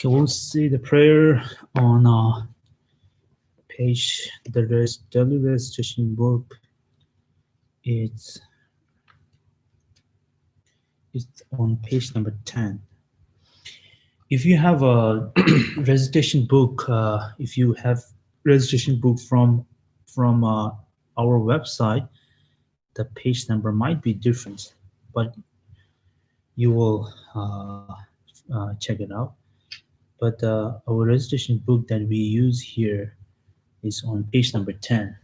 Okay, we'll see the prayer on page, the daily registration book. It's on page number 10. If you have a registration book, if you have registration book from our website, the page number might be different, but you will check it out. But our registration book that we use here is on page number 10.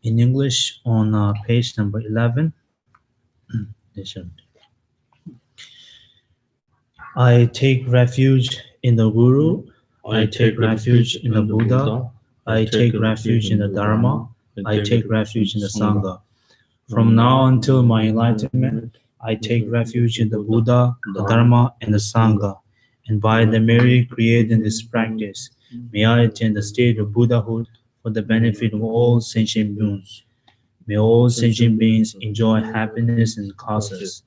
In English, on page number 11, I take refuge in the Guru, I take refuge in the Buddha, I take refuge in the Dharma, I take refuge in the Sangha. From now until my enlightenment, I take refuge in the Buddha, the Dharma, and the Sangha. And by the merit created in this practice, may I attain the state of Buddhahood for the benefit of all sentient beings. May all sentient beings enjoy happiness and causes.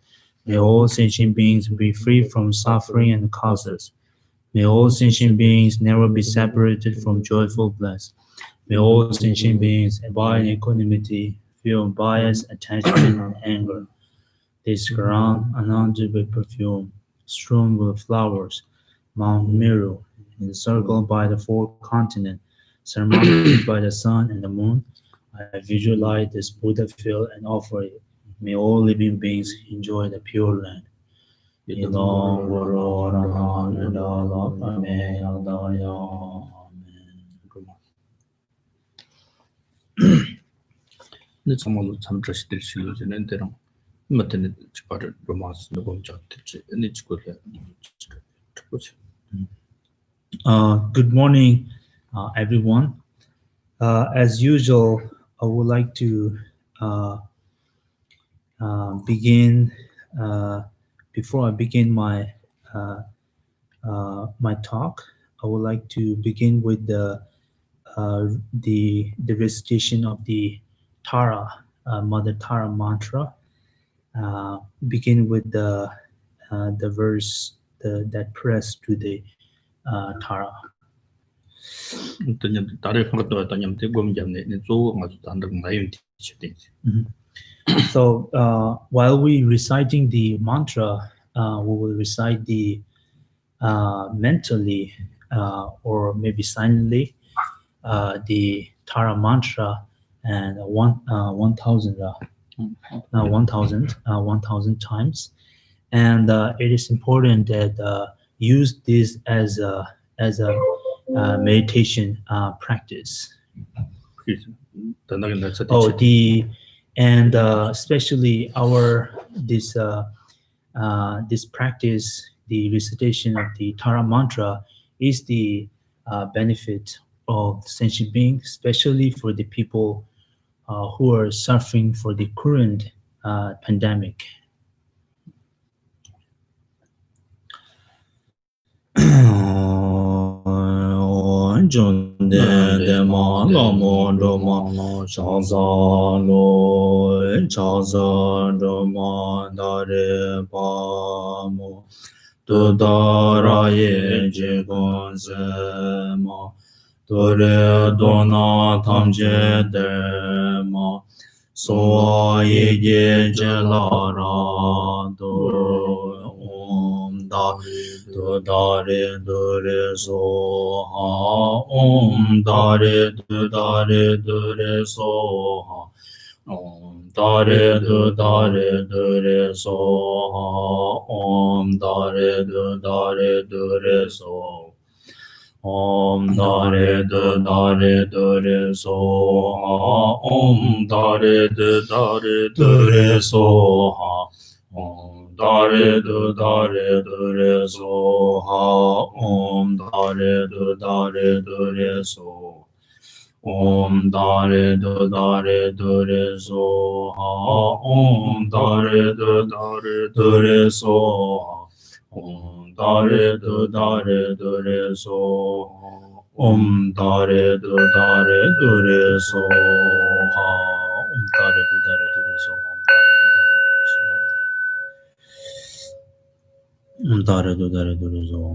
May all sentient beings be free from suffering and causes. May all sentient beings never be separated from joyful bliss. May all sentient beings abide in equanimity, feel bias, attachment, and anger. This Quran anointed with perfume. strewn with flowers, Mount Meru, encircled by the four continents, surmounted by the sun and the moon. I visualize this Buddha field and offer it. May all living beings enjoy the pure land. Idam Guru Rana Nidala Pame Yadaya. 네 정말로 참 저시들 실로지는 데랑 맞는 집발을 로마스 노범자 됐지 네 집거래 보지. Good morning, everyone. As usual, I would like to begin. Before I begin my my talk, I would like to begin with the recitation of the Tara, Mother Tara mantra. Begin with the verse that press to the Tara. 다른 것도 어떤 냠때 검점네 조 아주 단단 나임 티치데. So while we reciting the mantra, we will recite the mentally or maybe silently the Tara mantra and 1,000 times, and it is important that use this as a meditation practice. Oh, and especially our this practice, the recitation of the Tara mantra, is the benefit of sentient being, especially for the people who are suffering for the current pandemic. Dore dona tamje dema so ye jelara do da do dare dore so ha dare do dare dore so ha dare do dare dore so ha dare do dare dore so dare do dare dore so ha dare do dare dore so ha dare do dare dore so ha dare do dare dore so dare do dare dore so ha dare do dare dore so ha dare do dare dore so dare do dare dore so ha dare do dare dore so dare do dare dore so dare do dare dore so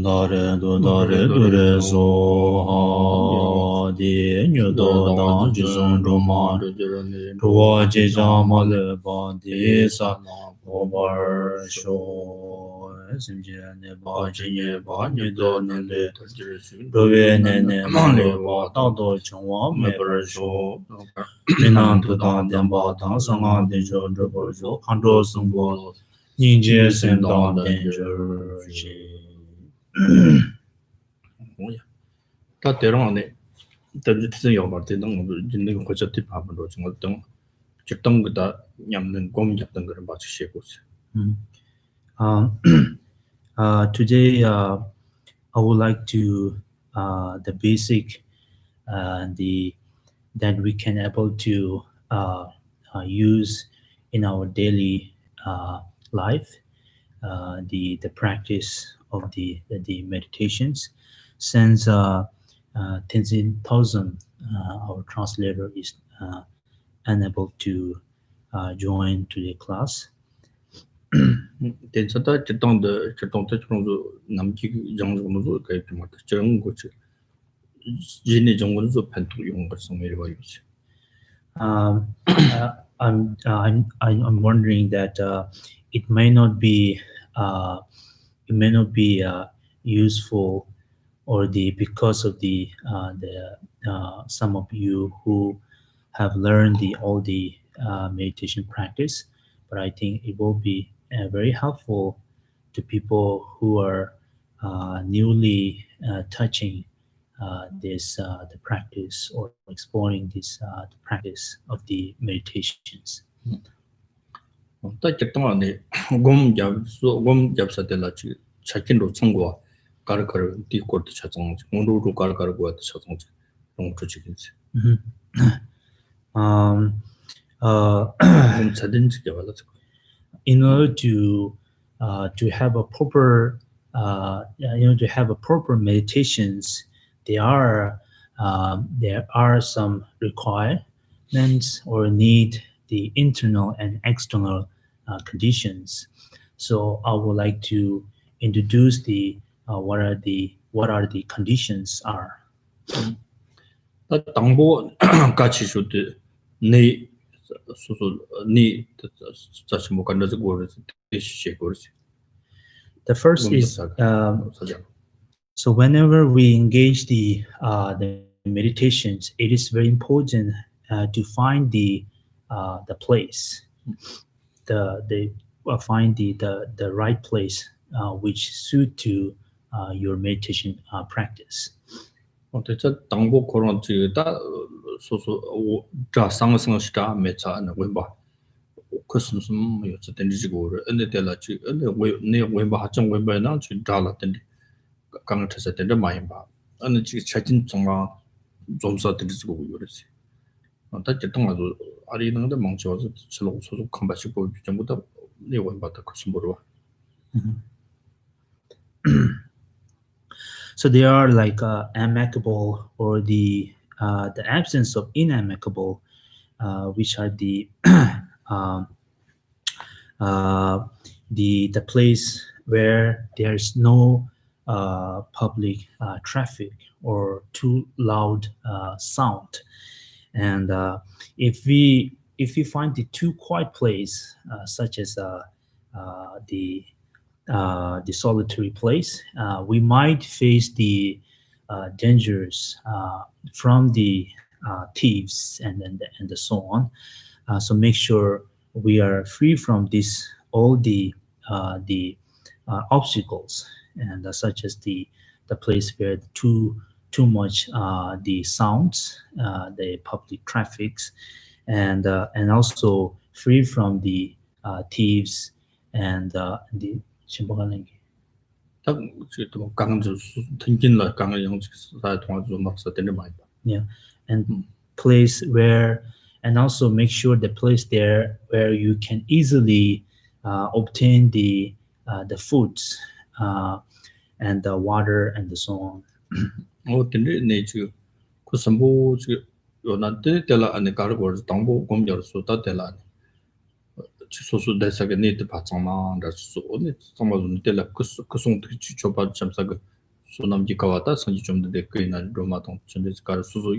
dare do dare do re so ha di nyu do dang ji song do ma do wa ji ja ma le ba di sa o bar sho sim je ne ba ji ye ba ni do ne le do ye ne ne ma le ba da do chung wa me bar sho me nan tu da dian ba da sang an de jo do bo jo kan do sung bo nin je sen da den jo ji 다 대롱안에 대비트는 영어한테 너무 진행 고쳤지 밥으로 좀 어떤 적당 거다 냠는 공격던 거를 맞추시고 today I would like to the basic the that we can able to use in our daily life the practice of the meditations since Tenzin Thousand our translator is unable to join to the class. 대사다 적당도 정도 남기 정도로 그렇게 막 저런 거지 진의 정도로 판독 용 것을 매려 요새 I'm wondering that it may not be useful or because of the some of you who have learned all the meditation practice, but I think it will be very helpful to people who are newly touching this the practice or exploring this the practice of the meditations. 또 적당한데 곰 잡사들라지 찾긴로 청과 가르가르 뒤코트 찾정 오로로 가르가르고 찾정 너무 좋지긴지 찾든지 잡아서 in order to have a proper to have a proper meditations, there are some requirements or need the internal and external conditions. So I would like to introduce the what are the conditions are. 당보 같이 쇼트 네 소소 네 자신 못 간다서 그래서 대시시 그렇지. The first is so whenever we engage the meditations, it is very important to find the place, find the right place which suit to your meditation practice. 대체 당보 그런 지다 소소 자 상승시다 매차는 왜봐 그것은 뭐 여서 된지고 근데 될라지 근데 왜네 왜봐 하정 왜봐나 지 달았던데 강을 찾을 때도 많이 봐 어느 지 찾진 정말 좀 써드리고 그러지 다 제동아도 아리는데 멍쳐서 실로 소소 컴바시 보이 전부 다네 왜봐다 그것은 뭐로 So they are like amicable or the absence of inamicable, which are the place where there is no public traffic or too loud sound, and if we find the too quiet place, such as the solitary place, we might face the dangers from the thieves and so on. So make sure we are free from all the obstacles, and such as the place where too much the sounds, the public traffics, and also free from the thieves and the 딱 지금 강조 튕긴라 강을 영직사 통화도 막서 되는 많이 봐. Yeah, and place where, and also make sure the place there where you can easily obtain the foods and the water and so on. 근데 내 지금 그 선보 지금 요나데 될라 안에 가르고 당보 공절 수다 될라 소소 대사가 네트 받잖아. 소 오늘 정말 때라 그 송도 주초바 점사가 소남지가 왔다 선지 좀 되게나 로마동 전대가 소소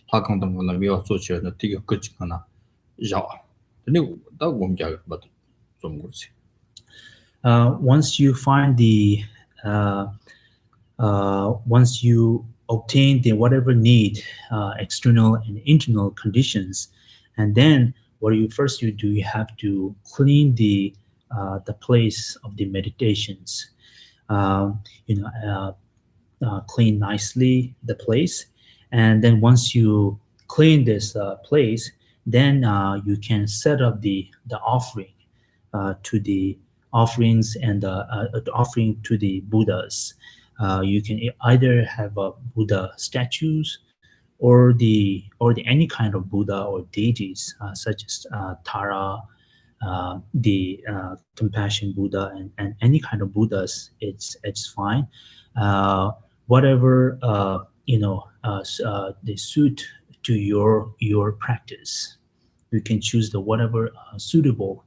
하강당 거나 미와 소치나 되게 끝이거나 야. 근데 딱 공개하게 봐도 좀 그렇지. Once you find the once you obtain the whatever need, external and internal conditions, and then what you first you do, you have to clean the place of the meditations. Clean nicely the place, and then once you clean this place, then you can set up the offering to the offerings and the offering to the Buddhas. You can either have Buddha statues or the any kind of Buddha or deities such as Tara, the compassion Buddha, and any kind of Buddhas. It's fine. Whatever they suit to your practice. You can choose the whatever suitable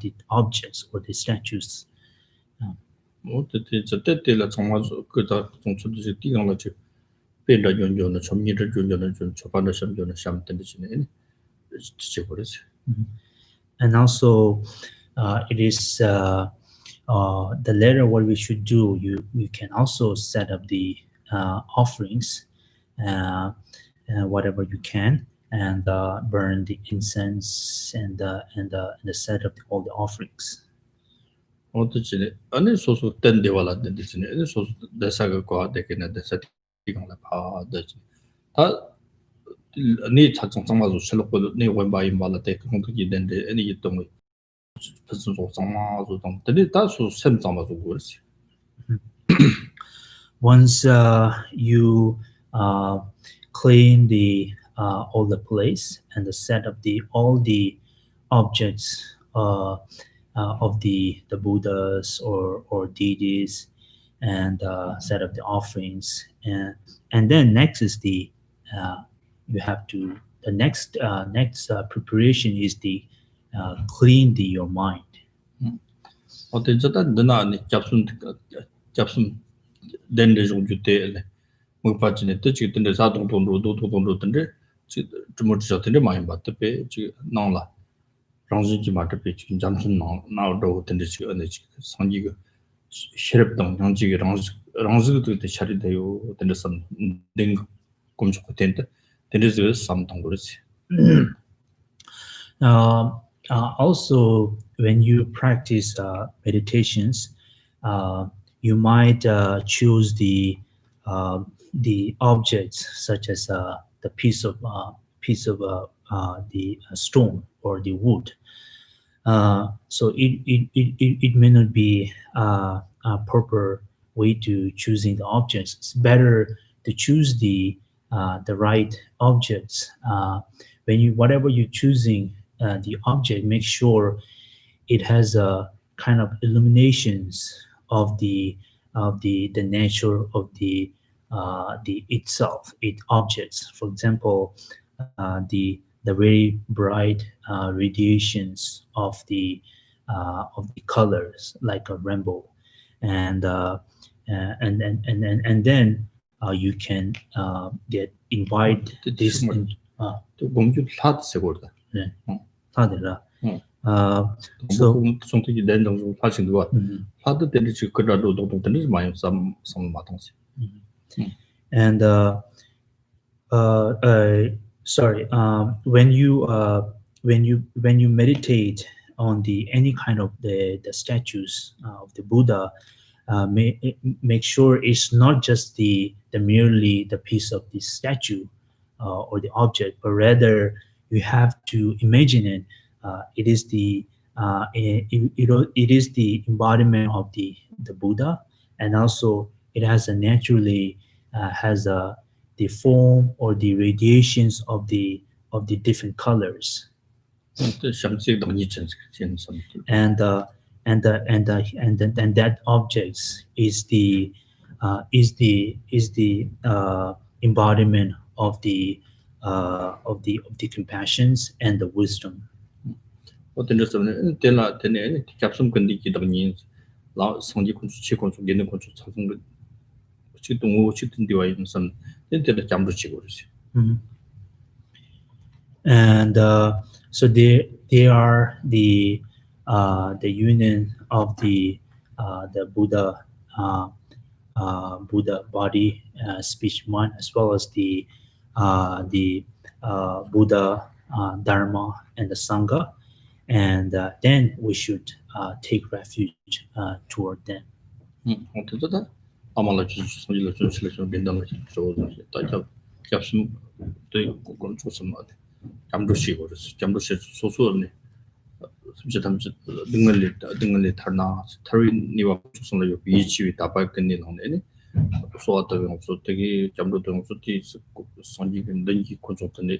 the objects or the statues. 뭐 때때라 정말 그다 정초도 뛰어나 지 배라 연연의 점리를 연연의 좀 초반의 점연의 샴ten지네 진짜 그렇지. And also, it is the later what we should do. You can also set up the offerings, whatever you can, and burn the incense and set up all the offerings. 어떻지? 아니 소소 땐데 왔는데 지네. 아니 소소 대사가 과되게는 대사 이강라 파다지. 다 네 자정정마도 실력도 네 원바인 말때 그런 게 된데 아니 이동 무슨 소상마도 동 근데 다소 샘장마도 그렇지. Once you clean the all the place and set up all the objects of the Buddhas or deities, and set up the offerings, and then next is the you have to the next preparation is the clean your mind. 어때저다 너나 잡순 된데 좀 주대 뭐 빠지네 뜻이 된데 사동동로도동로던데 좀 저한테 많이 받대 지 나올라 랑진지 맞대 지금 잠순 나오도 된데 지금 어느 상기가 시럽동 양지가 랑즈도 때 차리대요 된데 선 땡 공주고 된데 된데 삼동 그렇지. Also, when you practice meditations, you might choose the objects such as the piece of the stone or the wood. So it may not be a proper way to choosing the objects. It's better to choose the right objects. When whatever you're choosing the object, make sure it has a kind of illuminations of the nature of the itself, objects. For example, the very bright radiations of the colors like a rainbow, and then you can invite this. 공주 사드세 거다. 네, 다들라. So something then don't passing the what. Father then you could do my some matters. And sorry, when you meditate on any kind of the statues of the Buddha, make sure it's not just the merely the piece of the statue or the object, but rather you have to imagine it. It is the embodiment of the Buddha, and also it has a naturally the form or the radiations of the different colors. And that objects is the embodiment of the compassions and the wisdom. 어떤 점에서는 때나 때네 잡숨 근데 기다니 라 성지 군수 치군수 있는 군수 자성 그 동호 치든 되어 있는 선 때때 잠도 치고 그러지. And so they are the union of the Buddha Buddha body, speech, mind, as well as the Buddha Dharma and the Sangha, and then we should take refuge toward them. 어떻다 아마라 성질로 좀 된다는 거죠. 다자 잡숨 또 그건 좋습니다. 잠도 쉬고 그래서 잠도 쉬 소소네.甚至 등을 타나 타리 니와 조선의 비치위 다발근이 나오네. 소화도 없어 되게 잠도 없어 뒤 선지근 던지 콘서트네.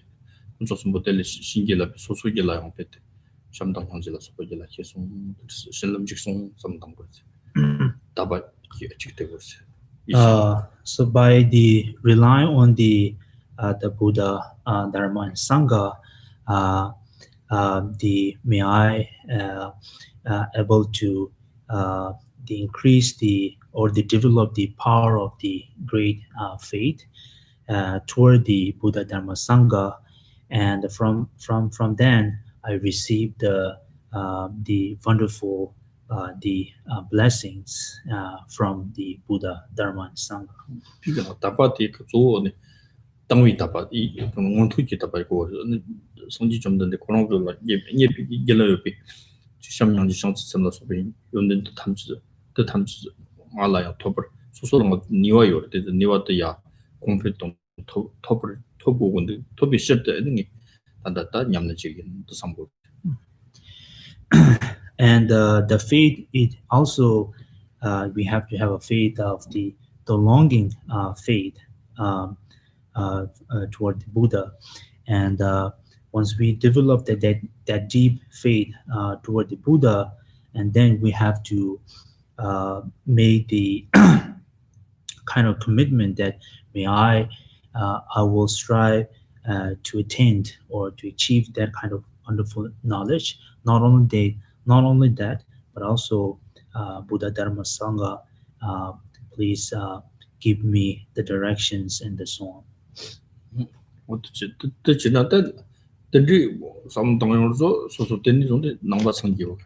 콘서트 모델 신기라 소소기라 양패. 잠당 방지라 소소기라 계속 실름직송 삼당 거지. 다발 직되고 있어요. So by the relying on the Buddha, Dharma, and Sangha, the may I able to the increase the or the develop the power of the great faith toward the Buddha, Dharma, Sangha, and from then I received the wonderful blessings from the Buddha, Dharma, and Sangha. 비가 다바티 그 조언에 땅위 다바 이 원투기 다바고 성지 좀 된데 그런 거 예 예라요비 시험량지 상처선도 소비 연된도 탐지 알아야 토벌 소소한 거 니와요 되는 니와도야 공패동 토벌 토보건데 토비 시작때 있는 단다다 냠는 지긴 또 상고. And the faith, it also we have to have a faith of the longing faith toward the Buddha, and once we develop that deep faith toward the Buddha, and then we have to make the kind of commitment that may I will strive to attain or to achieve that kind of wonderful knowledge. Not only that, but also Buddha, Dharma, Sangha, please give me the directions and so on. 어떻지 지나다 된지 삼동으로서 소소된이 정도 남바 성기고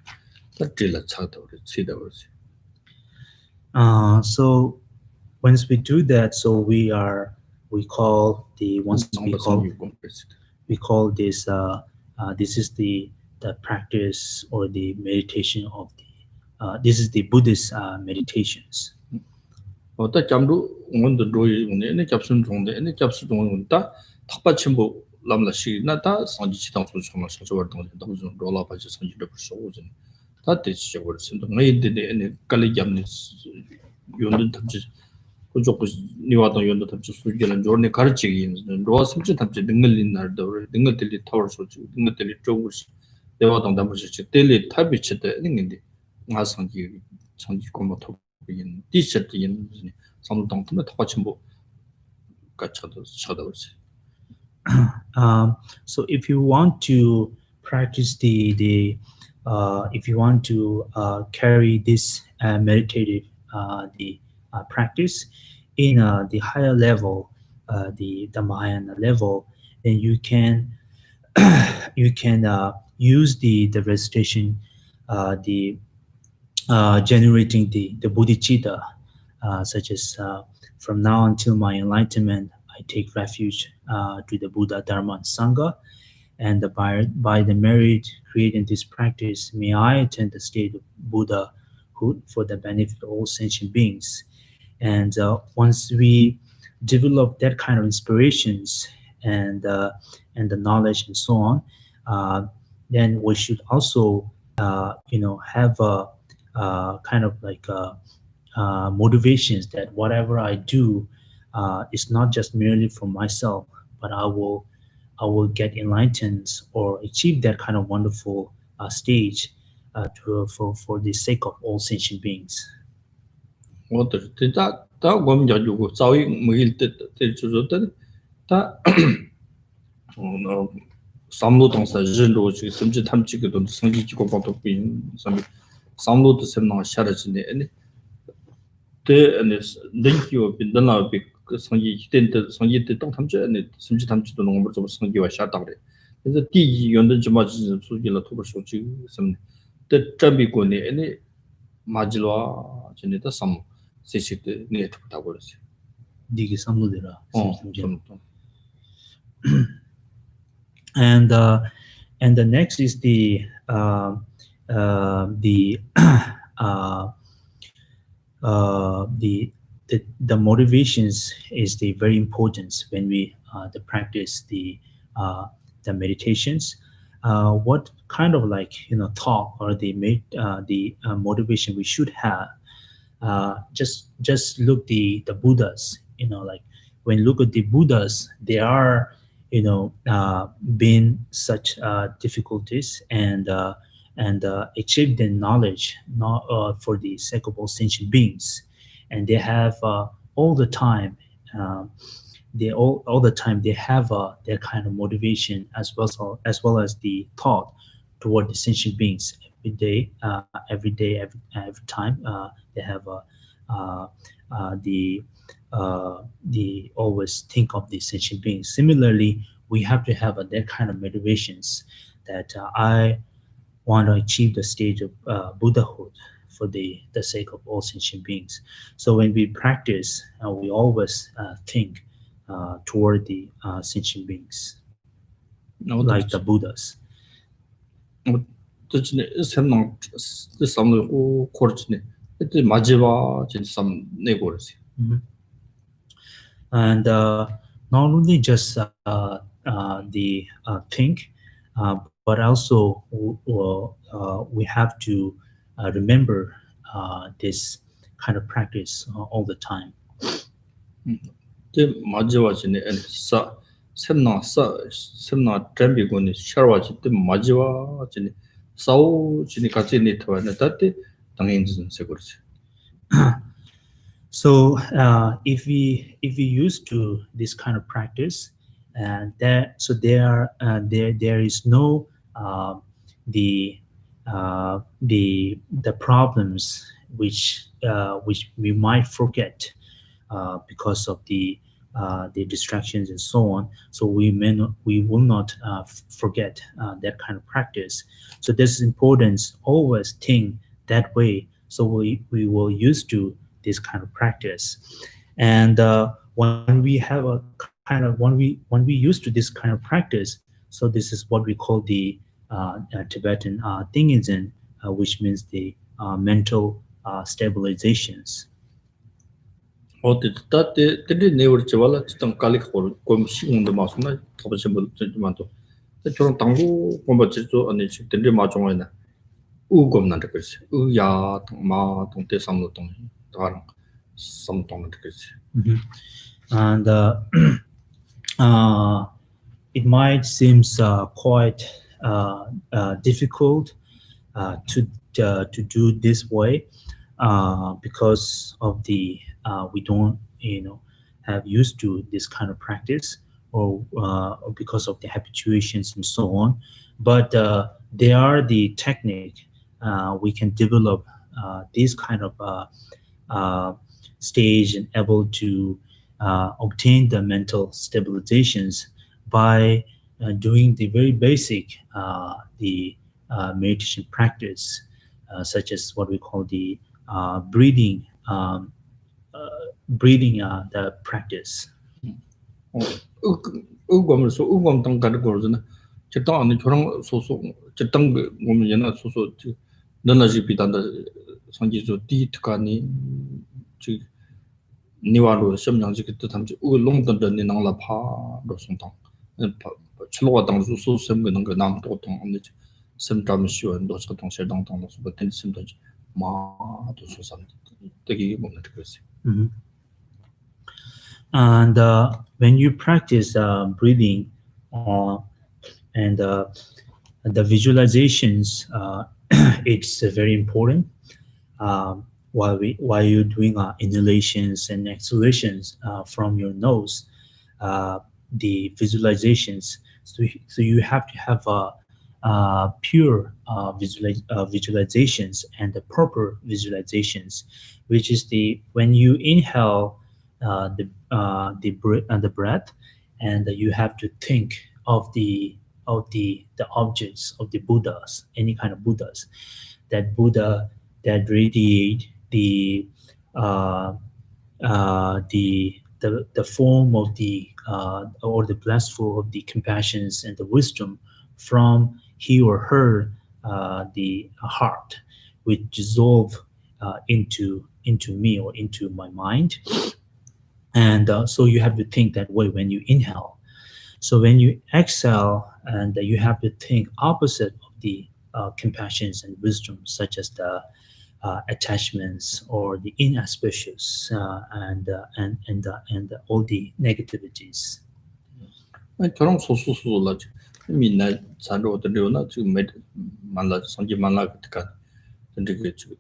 다질라 차다 그렇지. So once we do that, so we call this this is the practice or the meditation of the this is the Buddhist meditations. 어떤 잠도 원도 로이네 잡순 정도 네 잡수 정도 다 탁받침보 람라시 나다 상지치당 소소만 소소활동 너무 로라 바지 상지를 부서오진 다 대치죠 그렇습니다. 내들이 깔리 잡는 요는 탐지 그쪽 니와도 요는 탐지 수기는 조르네 가르치기 로아 심지 탐지 능을린 날도 능을들이 타월 소지 능을들이 조금 내와도 담으시 텔리 타비치데 있는데 나상지 상지 고모토 인 디셔트인 상동도 탁받침보 같이도 쳐다보지. So if you want to practice if you want to carry this meditative practice in the higher level, the Mahayana level, then you can use the recitation, generating the bodhicitta, such as from now until my enlightenment, I take refuge to the Buddha, Dharma, and Sangha, and by the merit creating this practice, may I attain the state of Buddhahood for the benefit of all sentient beings. And once we develop that kind of inspirations and the knowledge and so on, then we should also have a kind of like motivations that whatever I do is not just merely for myself, but I will get enlightened or achieve that kind of wonderful stage for the sake of all sentient beings. 어떻게 다 고민 가지고 자위 뭐일 때 주저들 다 삼로 당사 진로 지 섬지 탐지기도 성지지고 방도 빈 섬 삼로도 셈나 샤라지네 아니 때 아니 링키오 빈달라 그 성지 히덴데 성지 때 탐지 아니 섬지 탐지도 농물 좀 성지와 샤다그래 그래서第一 연된 좀 맞지 수기라 토버 소지 섬 때 잡이고네 아니 마질와 진짜 삼 세시데 네 다 버렸어 디기 삼로데라. 좀 And the next is the uh, uh, the motivations is the very important when we the practice the meditations. What kind of like thought or the motivation we should have? Just look the Buddhas. Like when you look at the Buddhas, they are been such difficulties and achieved the knowledge not for the sake of all sentient beings, and they have all the time. All the time they have their kind of motivation as well as the thought toward the sentient beings every time they have the always think of the sentient beings. Similarly, we have to have that kind of motivations that I want to achieve the stage of Buddhahood for the sake of all sentient beings. So when we practice, we always think toward the sentient beings, like the Buddhas. 뜻이네 샘낭 삼로 코르치네 그때 마지와 진삼 내고르지 And not only just the think, but also we have to remember this kind of practice all the time. 때 마지와 진네 사 샘나 잼비고니 샤와지 때 마지와 진네 사우 진네 같이 네트와네 따때 당연히 세고르지 So if we used to this kind of practice, and there is no the problems which we might forget because of the distractions and so on. So we will not forget that kind of practice. So this is important. Always think that way. So we will used to this kind of practice, and when we have a kind of when we used to this kind of practice, so this is what we call the Tibetan Thingism, which means the mental stabilizations. 따때 때리 내버지 발라 좀 깔리고 좀 시공도 마스나 더버지 뭐지만도 저런 당고 공부지도 아니 때리 마종이나 우검난데 그렇지 우야 마 동대 삼로 동 다른 삼동한테 그렇지 And it might seem quite difficult to do this way because of the we don't have used to this kind of practice, or because of the habituations and so on. But they are the technique we can develop this kind of stage and able to obtain the mental stabilizations by doing the very basic the meditation practice, such as what we call the breathing the practice. 의검을서 의검 당 가는 거잖아. 저당 안에 저랑 소소 저당 보면 얘나 소소 너나지 비단다 성지조 디트가니 지 니와로 심량지 그때 담지 롱던던니 나라 파로 송당 출로가 당 소소 sem는 거 남도 동 없는 sem담 시원 도서 동시에 당당도 소 버튼 심던지 마도 소삼 되게 먹는 거지. And when you practice breathing and the visualizations, it's very important while you're doing inhalations and exhalations from your nose. the visualizations. So you have to have pure visualizations and the proper visualizations, which is when you inhale the breath, and you have to think of the objects of the Buddhas, any kind of Buddhas, that Buddha that radiate uh, the form of the or the blissful of the compassions and the wisdom from he or her the heart, which dissolve into me or into my mind. And so you have to think that way when you inhale. So when you exhale, and you have to think opposite of the compassions and wisdom, such as the attachments or the inauspicious and all the negativities. 저런 소소소라지 민나 자료들 되나 지금 만나 상지 만나 그니까 근데 그 지금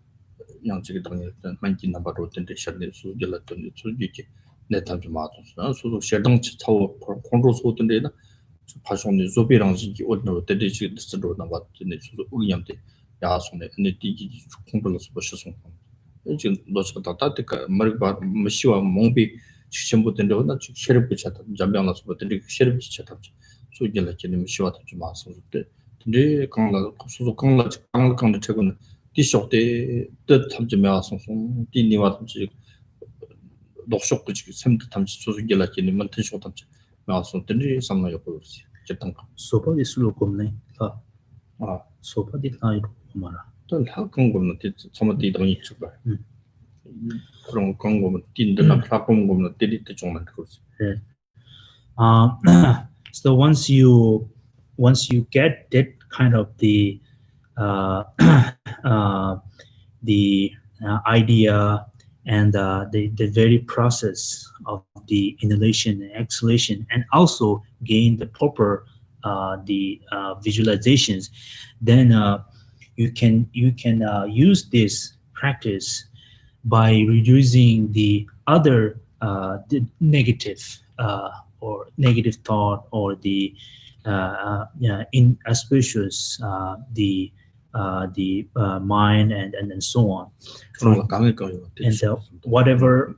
양쪽에 당연히 많이 나바로 된데 샤네 수질렀던 수지기 내 담지 마도 소소 셔당 차오 콘로 소던데나 파송의 조비랑지 어디로 되듯이 스스로 나왔는데 소소 의염대 야송네 근데 디기 콘로서 버셔송 지금 너서다 따뜻가 말바 무시와 몽비 시험부터 나 셔럽 붙였다 잠병나서 버들이 셔럽 붙였다 소질렀지 무시와 좀 마서 근데 강라 소소 강라 최고는 디쇼때 뜻 탐지며 송송 디니와 탐지 녹속 그지 샘도 탐지 소소gel라지 만튼 쇼 탐지 마서 든지 삼나 옆으로지 제땅 소파 디슬로 곰네 아 소파 디나이 고마라 또 학원 거는 처음에 당이 있을까 그런 거면 딘드나 플랫폼 거면 데리트 좀만 그러지 so once you get that kind of the idea and the very process of the inhalation and exhalation, and also gain the proper visualizations, then you can use this practice by reducing the other the negative or negative thought or the inauspicious the mind and so on. And whatever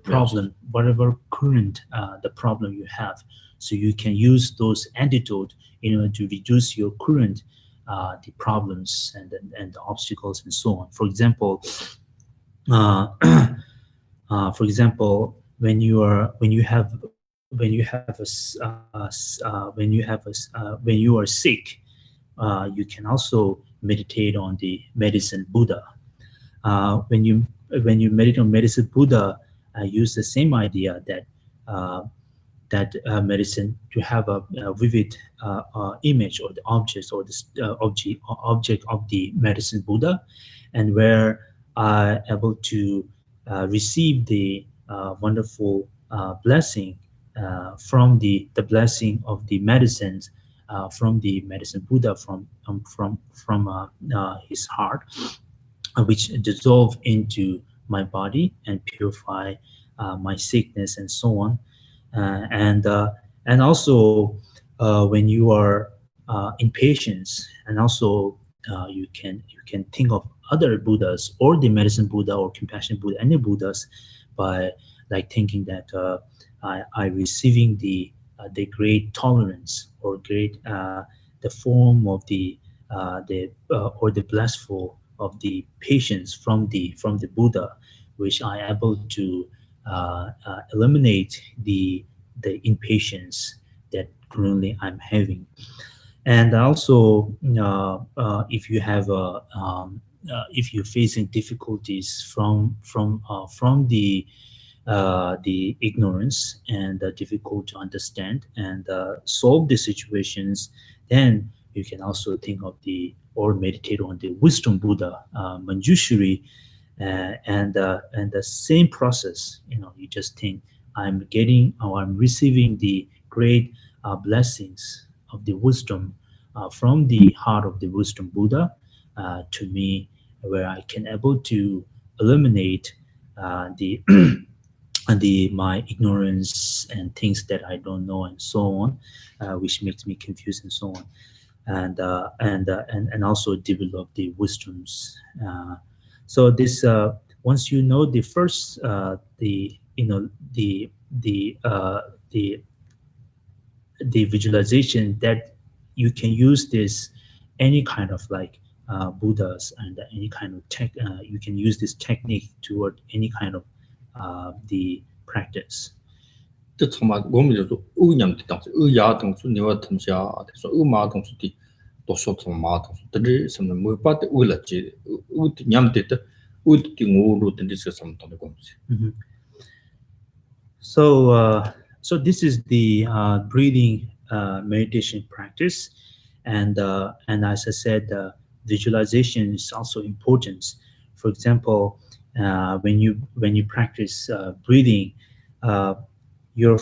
problem, whatever current the problem you have, so you can use those antidote in order to reduce your current the problems and the obstacles and so on. For example, when you are sick, you can also meditate on the medicine Buddha. When you meditate on medicine Buddha, use the same idea that medicine to have a vivid image or the objects or the object of the medicine Buddha, and where able to receive the wonderful blessing from the blessing of the medicines from the medicine Buddha from his heart, which dissolve into my body and purify my sickness and so on. And also when you are in patience, and also you can think of other Buddhas or the medicine Buddha or compassion Buddha, any Buddhas, by like thinking that I receiving the great tolerance or great the form of the or the blissful of the patience from the Buddha, which I able to eliminate the impatience that currently I'm having. And also if you have if you're facing difficulties from the ignorance and difficult to understand and solve the situations, then you can also think of or meditate on the wisdom Buddha, Manjushri, and the same process. You just think I'm getting or I'm receiving the great blessings of the wisdom from the heart of the wisdom Buddha to me, where I can able to eliminate the my ignorance and things that I don't know and so on, which makes me confused and so on, and also develop the wisdoms. So this once you know the first the you know the visualization, that you can use this any kind of like Buddhas and any kind of tech. You can use this technique toward any kind of the practice. 这从嘛，我们就说欧阳的当时，欧亚当初你话同下，说欧马当初的，多少从马当初，但是什么没把的为了这，欧的娘的的，欧的我路的是什么当的关系？ So this is the breathing meditation practice, and as I said, visualization is also important. For example, when you practice breathing, you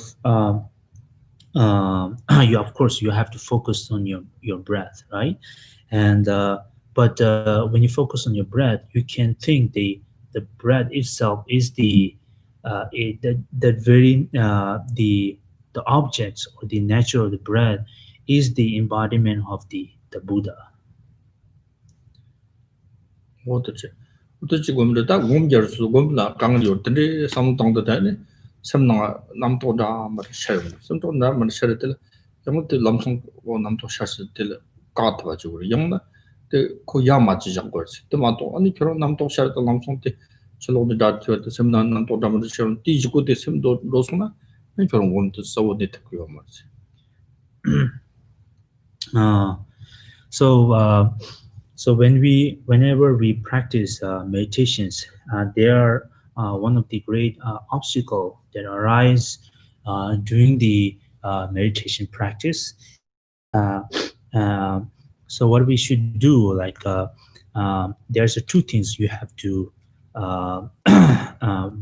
of course you have to focus on your breath, right? And but when you focus on your breath, you can think the breath itself is the very the objects or the nature of the breath is the embodiment of the Buddha. 我的这，我的这我们的，但我们就是我们那刚有的那什么当的的呢，什么那么多大么事儿，什么多那么事儿的了，什么的南宋我那么多事儿的了，搞的吧就是，因为的可亚马之上过去，的嘛多，你看那么多事儿的南宋的，这老的大条的什么那么多大么的事儿，第一个的什么多罗宋呢，你看我们的生活的特别嘛是。So whenever we practice meditations, there are one of the great obstacle that arise during the meditation practice. So what we should do, like there's two things you have to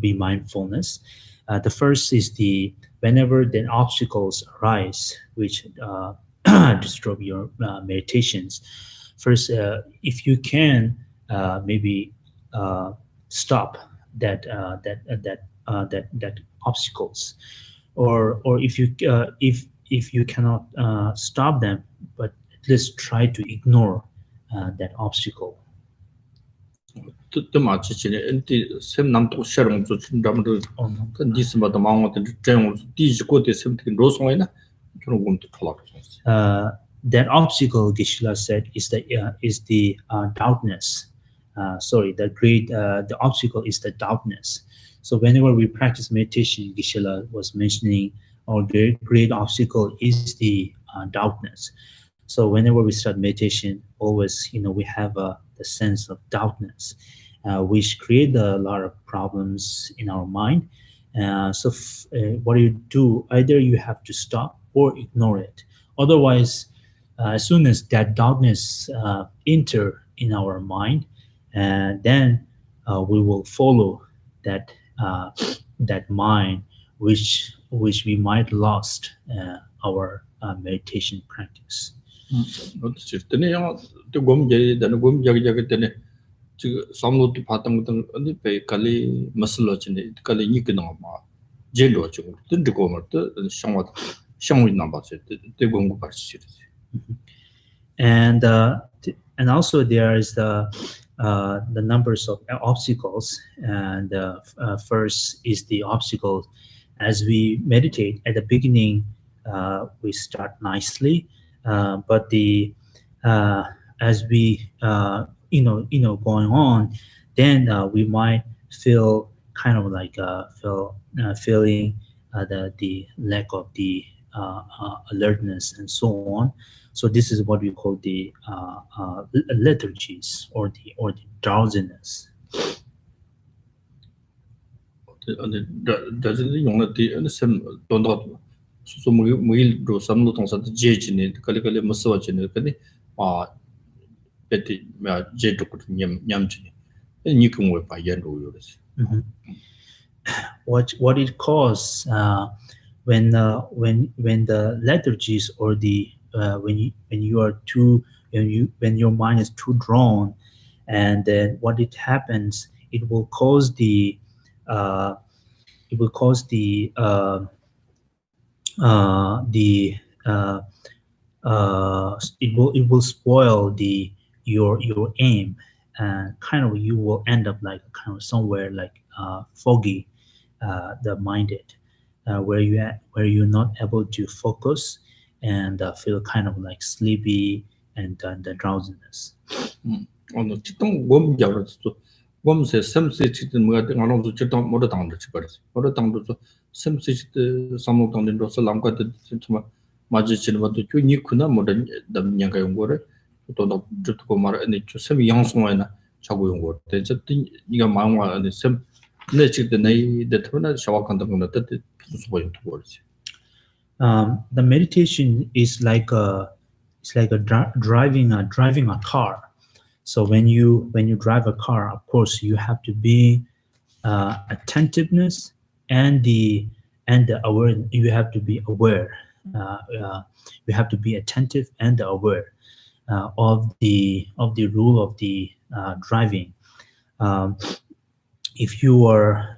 be mindfulness. The first is whenever the obstacles arise which disturb your meditations. First, if you can maybe stop that obstacles, or if you cannot stop them, but at least try to ignore that obstacle. 这嘛之前的，的什么南都西龙做成咱们的，跟第什么的忙我的这样，第一个的什么的罗宋呢，就是我们的跑了东西。That obstacle, Geshe-la said, is the doubtness. The obstacle is the doubtness. So whenever we practice meditation, Geshe-la was mentioning our great obstacle is the doubtness. So whenever we start meditation, always we have the sense of doubtness, which create a lot of problems in our mind. So what you do, either you have to stop or ignore it. Otherwise, as soon as that doubtness enter in our mind, then we will follow that mind, which we might lost our meditation practice. 就是等于样，对我们这等于我们这个等于这个上路的爬登登，你被隔离没事了，真的隔离你个那嘛，接落就等这个嘛，的想为那把这对我们把是的。And also there is the numbers of obstacles, and first is the obstacle. As we meditate at the beginning, we start nicely, but as we going on, then we might feel kind of like feeling the lack of the alertness and so on. So this is what we call the lethargies or the drowsiness. 这是用了的什么多到，说每路什么东西的接近的，可能没事话近的，可能啊，别的没接触过的年纪的，你跟我把眼路有的是。What it causes when the lethargies or the when your mind is too drawn, and then what it happens, it will cause the cause it will spoil your aim, and kind of you will end up like kind of somewhere like foggy the minded, where you're not able to focus and feel kind of like sleepy and the drowsiness. 어느 지금 곰 잡았어. 곰세 섬세치든 뭐가 안으로 지금 모두 당도 지버렸어. 모두 당도 섬세치드 삼로 당된로서 남과도 정말 맞으시는 것도 주니구나 모든 남녀가 용거를 또도 듣고 말하니 저 섬이 양성화나 자고 용거. 대체 네가 마음과 아니 섬 내 지금 내 대토나 샤워한다 거는 뜻 무슨 소리 듣고지. The meditation is like driving a car. So when you drive a car, of course you have to be attentiveness and the aware. You have to be aware. You have to be attentive and aware of the rule of the driving. If you are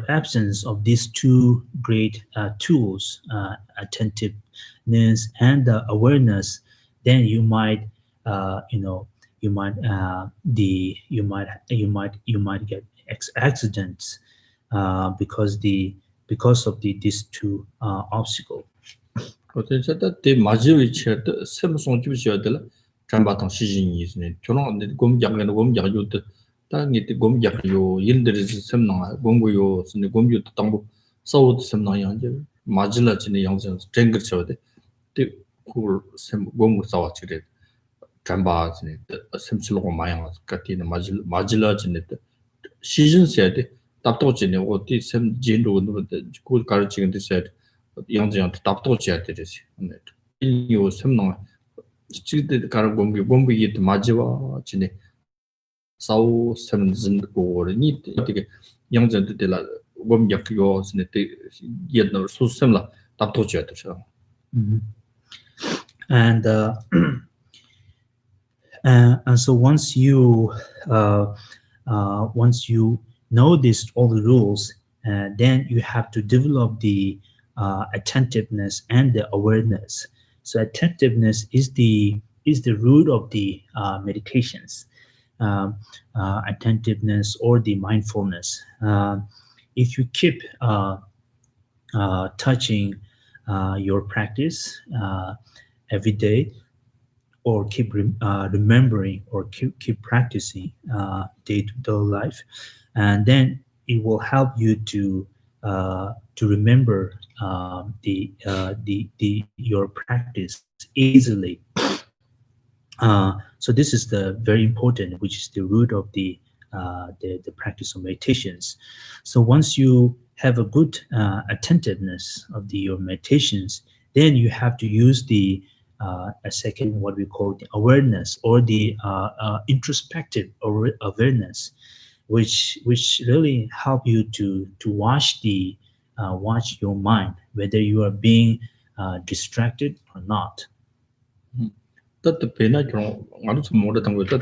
absence of these two great tools, attentiveness and awareness, then you might you might get accidents because of these two obstacles. 그래서 때 맞을 위치에 샘송 집으셔야 될 잠바탕 시즌이 있네. 저는 곰장에 곰장요도 땅이 곰장요 일들이 샘나 곰고요 선에 곰요 땅고 싸우도 샘나 양제 맞을라지네 양제 쟁거쳐야 돼. 샘 곰고 싸워지래. 잠바지네 샘슬로고 마양 같이는 맞을라지네. 시즌 세대 답도지네 어디 샘 진로는 그 가르치는 데서 양재한테 답도 줘야 되지. 네. 이요 샘나 지들 가는 공부이 맞지와 지네 사우 샘진 고르니 되게 양재한테 될라 공약요 지네 옛날 소샘라 답도 줘야 되죠. And and so once you know this all the rules, then you have to develop the attentiveness and the awareness. So attentiveness is the root of the meditations, attentiveness or the mindfulness. If you keep touching your practice every day, or keep remembering, or keep practicing day-to-day life, and then it will help you to remember your practice easily. So this is the very important, which is the root of the practice of meditations. So once you have a good attentiveness of your meditations, then you have to use a second, what we call the awareness, or the introspective awareness, which really help you to watch your mind, whether you are being distracted or not. 또 배나 그런 아무튼 모르던 거 또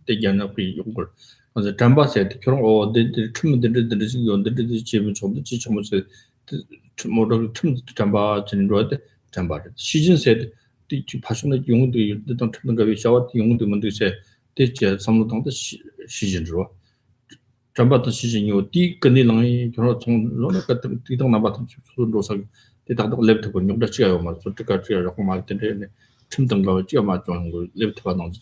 대견나 비 용걸 그래서 잠바세 그런 어디 틈들들이 연들들이 지금 좀도 지쳐면서 모르 틈 잠바 진로데 잠바 시즌세 뒤 파송의 용도 일단 틈는 거 샤워 용도 문제세 대체 삼로당도 시즌으로 잠바도 시즌이요 뒤 근이랑이 그런 좀 로나 같은 뒤동 나바도 수로서 대다도 랩도 용도 지어요 막 저쪽가 지어라고 말 텐데 틈등가 지어마 좋은 거 랩트가 나오지.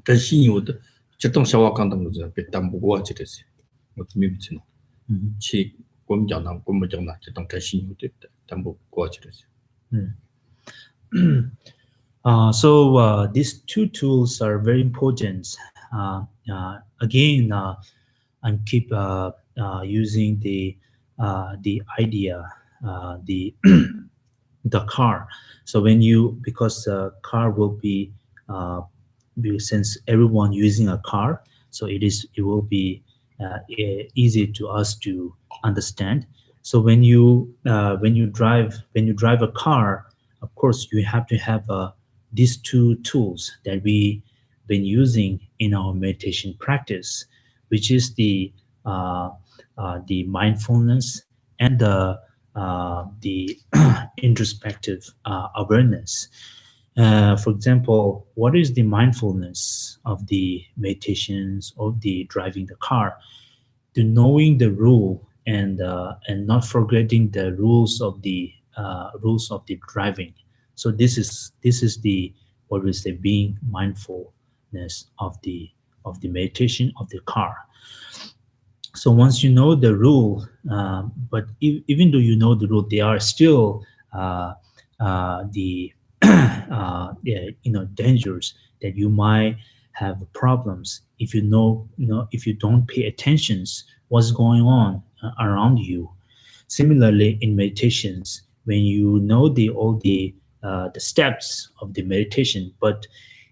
대신요도 저동 샤워간다는 거죠. 배담 보고 하지랬어. 뭐 미미치노. 치 곰장나 곰장나 저동 대신요도 담보 보고 하지랬어. So these two tools are very important. Again, I'm keep using the idea, the car. So because the car will be since everyone using a car, so it will be easy to us to understand. So when you drive a car, of course you have to have these two tools that we've been using in our meditation practice, which is the mindfulness and the introspective awareness. For example, what is the mindfulness of the meditations of the driving the car? To knowing the rule and not forgetting the rules of the driving. So this is the what we say being mindfulness of the meditation of the car. So once you know the rule, but even though you know the rule, there are still the yeah, dangers that you might have problems if if you don't pay attention what's going on around you. Similarly, in meditations, when you know the steps of the meditation, but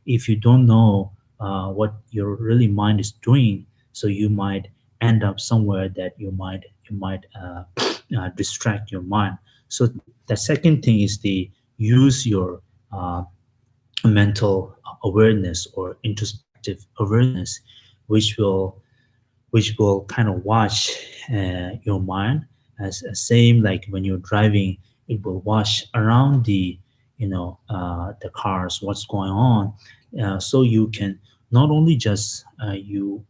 if you don't know what your really mind is doing, so you might end up somewhere that you might distract your mind. So the second thing is the use your uh, mental awareness or introspective awareness, which will kind of watch your mind as same like when you're driving, it will watch around the cars what's going on, so you can not only just you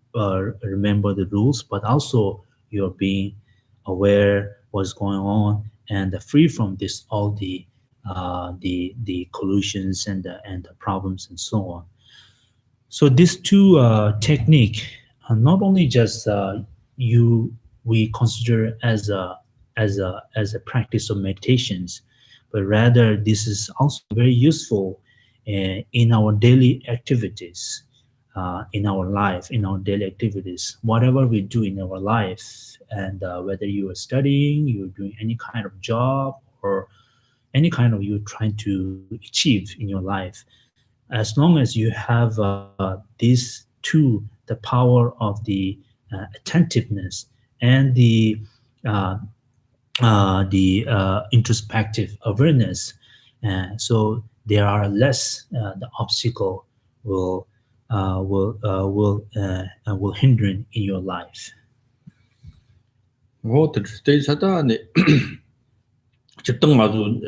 remember the rules, but also you're being aware what's going on and free from this all the collusions and the problems and so on. So these two technique are not only just you we consider as a practice of meditations, but rather this is also very useful in our daily activities, in our life, in our daily activities, whatever we do in our life, and whether you are studying, you're doing any kind of job, or any kind of you're trying to achieve in your life, as long as you have these two, the power of the attentiveness and the introspective awareness, so there are less the obstacle will will hinder in your life. 뭐 들을 사다니 집등 아주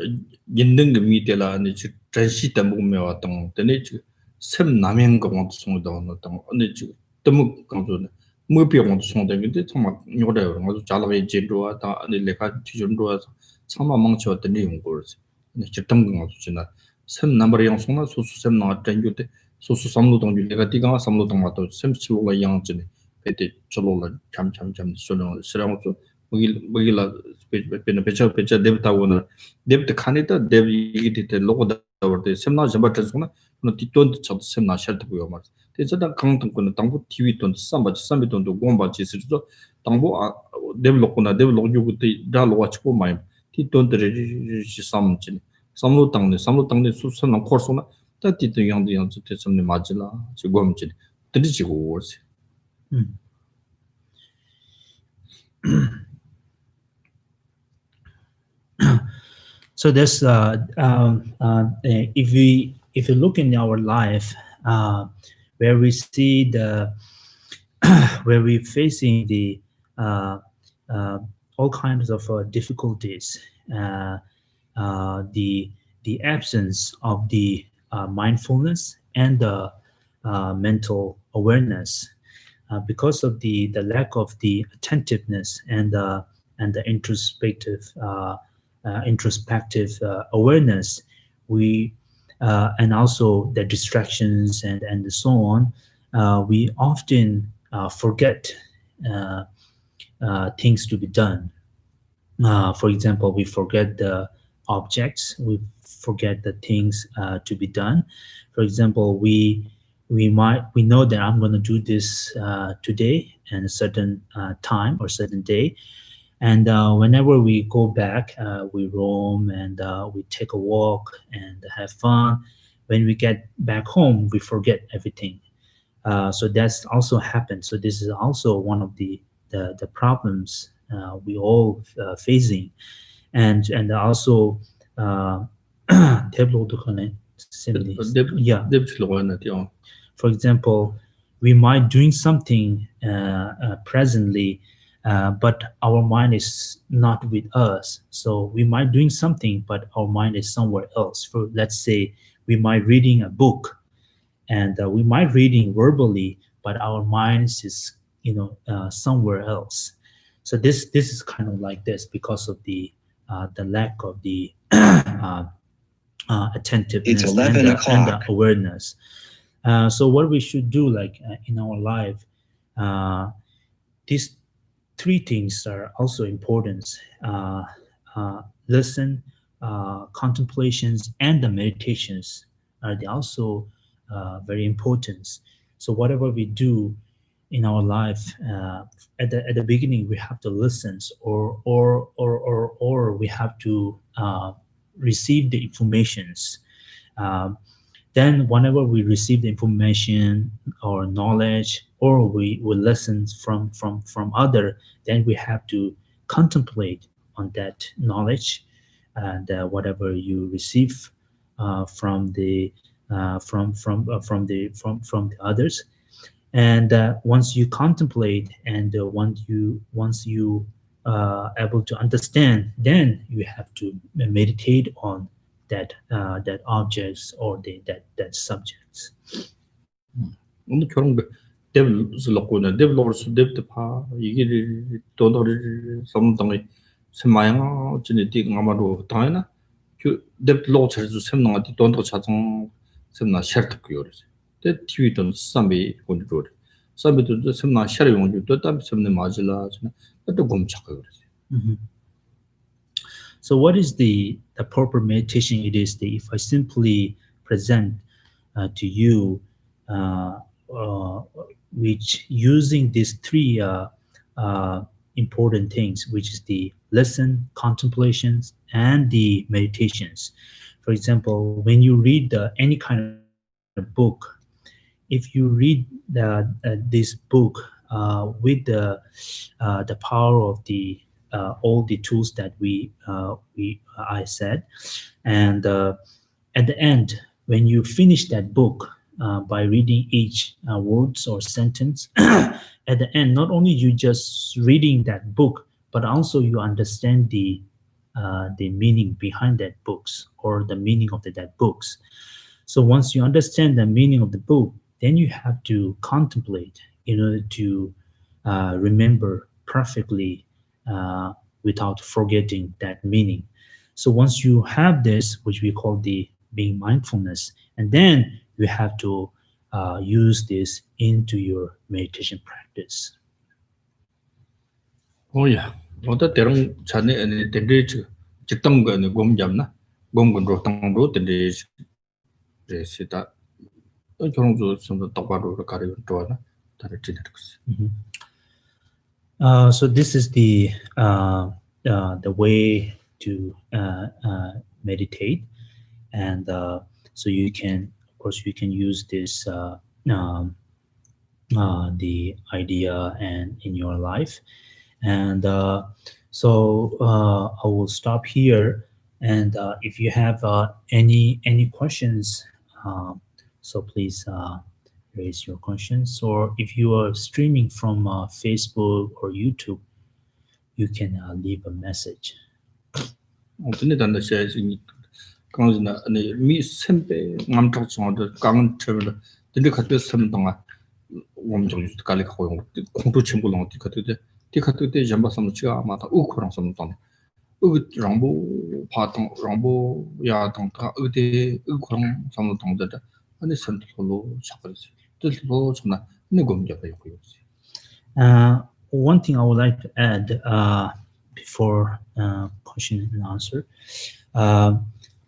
있는 게 미텔라 아니 지 전시 때 먹으면 왔던 때네 지 샘남행 거만 송도 어떤 아니 지 너무 강조네 뭐 비용도 송도 근데 정말 요래요 아주 잘하게 제도와 다 아니 내가 뒤전도와 참마 망치었던 내용 거지 근데 집등 거 아주 지나 샘 넘버 영 송나 소수 샘 나왔던 때 소수 삼로동 내가 디가 삼로동 맞도 샘 치고가 양지네 그때 저로라 참참참 소는 싫어하고 먹일라 배차 데브타고는 데브트 칸이다 데브 이기테 로고다 버데 셈나 잡아트스구나 너 뒤돈 저 셈나 샬트고요 말 대저다 강등권은 당부 TV 돈 삼바지 삼비돈도 공바지 스르도 당부 데브 로고나 데브 로고부터 다 로와치고 마이 뒤돈들이 삼진 삼로 땅네 수선한 코스나 다 뒤도 양도 양도 대선네 맞을라 지고음진 들이지고 오세 So there's if you look in our life, where we see the where we facing the uh, all kinds of difficulties, uh, the absence of the mindfulness and the mental awareness, because of the lack of the attentiveness and the introspective awareness, we and also the distractions and so on, we often forget uh, things to be done. For example, we forget the objects, we forget the things to be done. For example, we know that I'm going to do this today and a certain time or certain day, and whenever we go back, we roam and we take a walk and have fun. When we get back home, we forget everything. So that's also happened. So this is also one of the problems we all facing, and also develop yeah. For example, we might doing something presently, but our mind is not with us. So we might doing something, but our mind is somewhere else. For let's say we might reading a book, and we might reading verbally, but our minds is somewhere else. So this is kind of like this because of the lack of the attentiveness It's and 11 the o'clock. awareness. So what we should do, like in our life, these three things are also important: listen, contemplations, and the meditations are they also very important. So whatever we do in our life, at the beginning we have to listen, or we have to receive the informations. Um, then whenever we receive the information or knowledge, or we listen from other, then we have to contemplate on that knowledge, and whatever you receive from the from the others. And once you contemplate, and once you able to understand, then you have to meditate on that objects, or that subjects. 오늘 결혼 데블로고는 데블로스 데브파 이게 도도리 섬동이 세마양 진이 띠가마로 다이나 그 데블로 저주 셈나디 돈도 자정 셈나 셔트고요. 데 TV도 삼비 본조리 삼비도 셈나 셔리 용주 또 담 셈네 마질라 또 곰착고 그러지. Mhm. So what is the proper meditation? It is if I simply present to you, which using these three important things, which is the listen, contemplations, and the meditations. For example, when you read any kind of book, if you read this book with the power of the all the tools that I said, and at the end, when you finish that book by reading each words or sentence, at the end, not only you just reading that book, but also you understand the meaning behind that books, or the meaning of that books. So once you understand the meaning of the book, then you have to contemplate in order to remember perfectly without forgetting that meaning. So once you have this, which we call the being mindfulness, and then you have to use this into your meditation practice. 오야. 어다 때랑 자네 아니 덴데지 직당 거는 곰잡나 곰군로 당로 덴데지 레시다 결혼도 좀 똑바로 가려 좋아나 다른 지들 So this is the way to meditate, and so you can, of course, you can use this the idea and in your life, and so I will stop here, and if you have any questions, so please raise your questions, or if you are streaming from Facebook or YouTube, you can leave a message. 어떤 단다 셔지 강진나 아니 미 셈베 남쪽 정도 강은 처벌 근데 그때 섬동아 엄청 깔리 갖고 공도 친구랑 어디 그때 때 잠바 섬치가 아마다 우코랑 섬동 그 랑보 파동 랑보 야동 다 어디 우코랑 섬동다 아니 선도로 잡아지 뜻로 전화 내 공격이 있고요. One thing I would like to add before question and answer.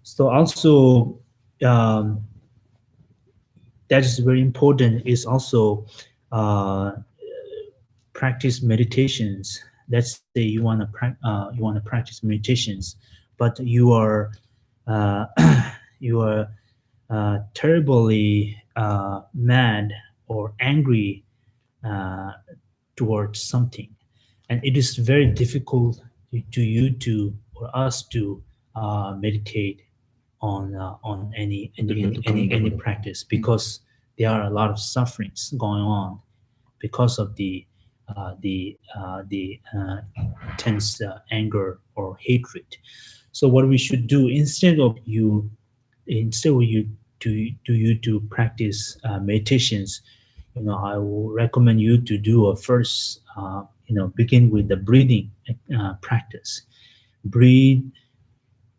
So also that is very important is also practice meditations. Let's say you want to practice meditations, but you are terribly mad or angry towards something, and it is very difficult for us to meditate on any practice, because there are a lot of sufferings going on because of the intense anger or hatred. So what we should do instead of you to practice meditations, I will recommend you to do a first, begin with the breathing practice. Breathe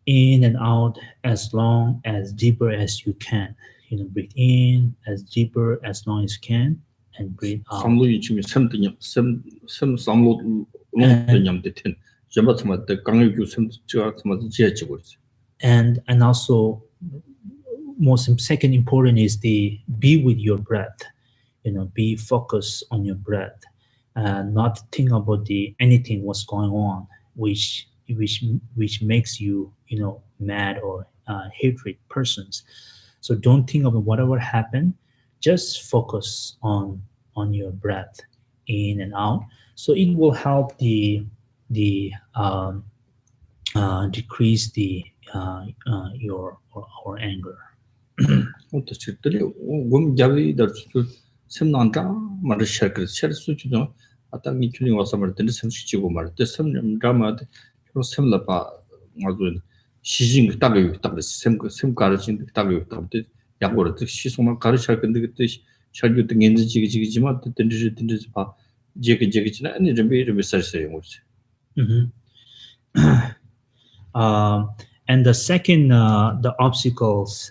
in and out as long as deeper as you can. Breathe in as deeper as long as you can, and breathe out. 삼로 이쯤에 샘 삼로 롱 되ten 점바 참아 때 강력교 샘 제가 참아 지혜지고 있어. And also, second important is the be with your breath. Be focused on your breath, not think about anything what's going on, which makes you mad or hatred persons. So don't think about whatever happened. Just focus on your breath in and out. So it will help the decrease your anger. 또 실들이 곰 잡이들 샘난다 말을 셔그 셔수주도 아땅이 균이 와서 말든지 샘수지고 말때 샘남자마 그 샘라바 아주 시징 딱이 샘 가르친 딱이 딱때 약고를 그 시소만 가르쳐 근데 그때 셔주 등 엔지 지기지만 든지 봐 제기지나 아니 좀 살세요 뭐지. And the second, the obstacles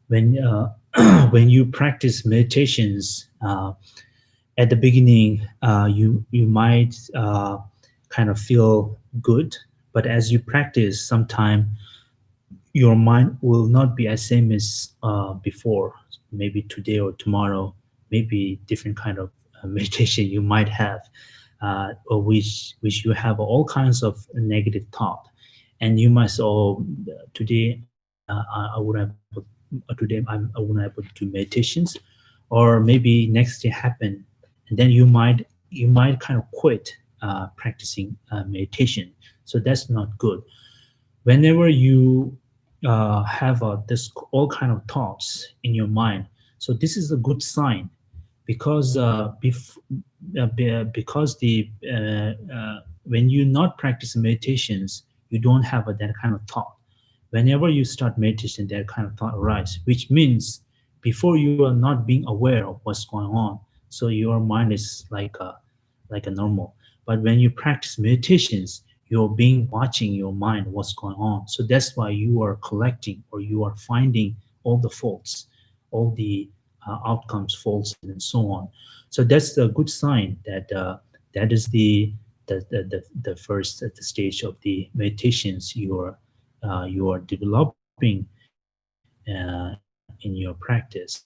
when you practice meditations at the beginning, you might kind of feel good, but as you practice, sometime your mind will not be as same as before. Maybe today or tomorrow, maybe different kind of meditation you might have, or which you have all kinds of negative thought, and you must today I wouldn't able to do meditations, or maybe next day happen, and then you might kind of quit practicing meditation. So that's not good. Whenever you have this all kind of thoughts in your mind, so this is a good sign, because when you not practice meditations, you don't have that kind of thought. Whenever you start meditation, that kind of thought arises, which means before you are not being aware of what's going on, so your mind is like a normal. But when you practice meditations, you're watching your mind, what's going on. So that's why you are collecting, or you are finding all the faults, all the outcomes, faults, and so on. So that's a good sign that that is the first stage of the meditations you are developing in your practice.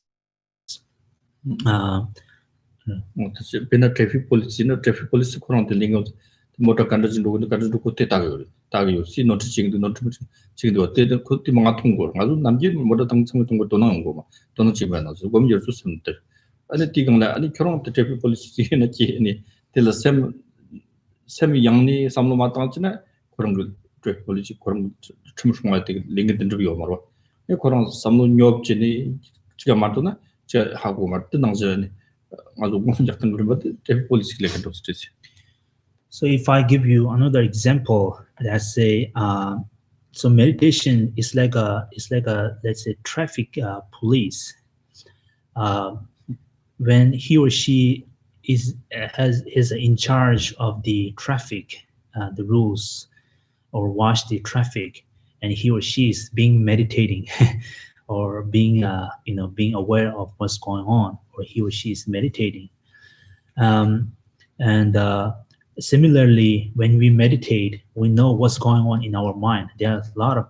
Bina traffic police kurang dealing motor conducting do ko tago si not ching do te ko ti mga tunggo ngazu namji motor tangchang tunggo donan ngo ma donan chibana so gom yer su semte ani tigang la ani kyorong te traffic police na chi ni tel sem yang ni samlo ma tang china kurang traffic police kurang chumshma te ling den jo marwa e kurang samlo nyob chini chiga matuna che hago mat nang je So if I give you another example, let's say, so meditation is like a let's say traffic police. When he or she is in charge of the traffic, the rules, or watch the traffic, and he or she is meditating, or being aware of what's going on, or he or she is meditating. Similarly, when we meditate, we know what's going on in our mind. There are a lot of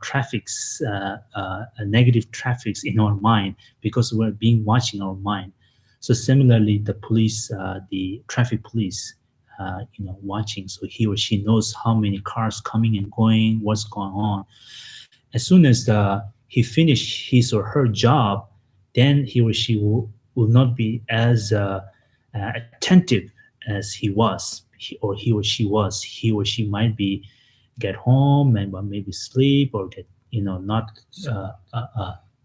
negative traffics in our mind, because we're watching our mind. So similarly, the police, the traffic police, watching, so he or she knows how many cars coming and going, what's going on. As soon as he finished his or her job, then he or she will not be as attentive as he or she was. He or she might get home and maybe sleep, or get not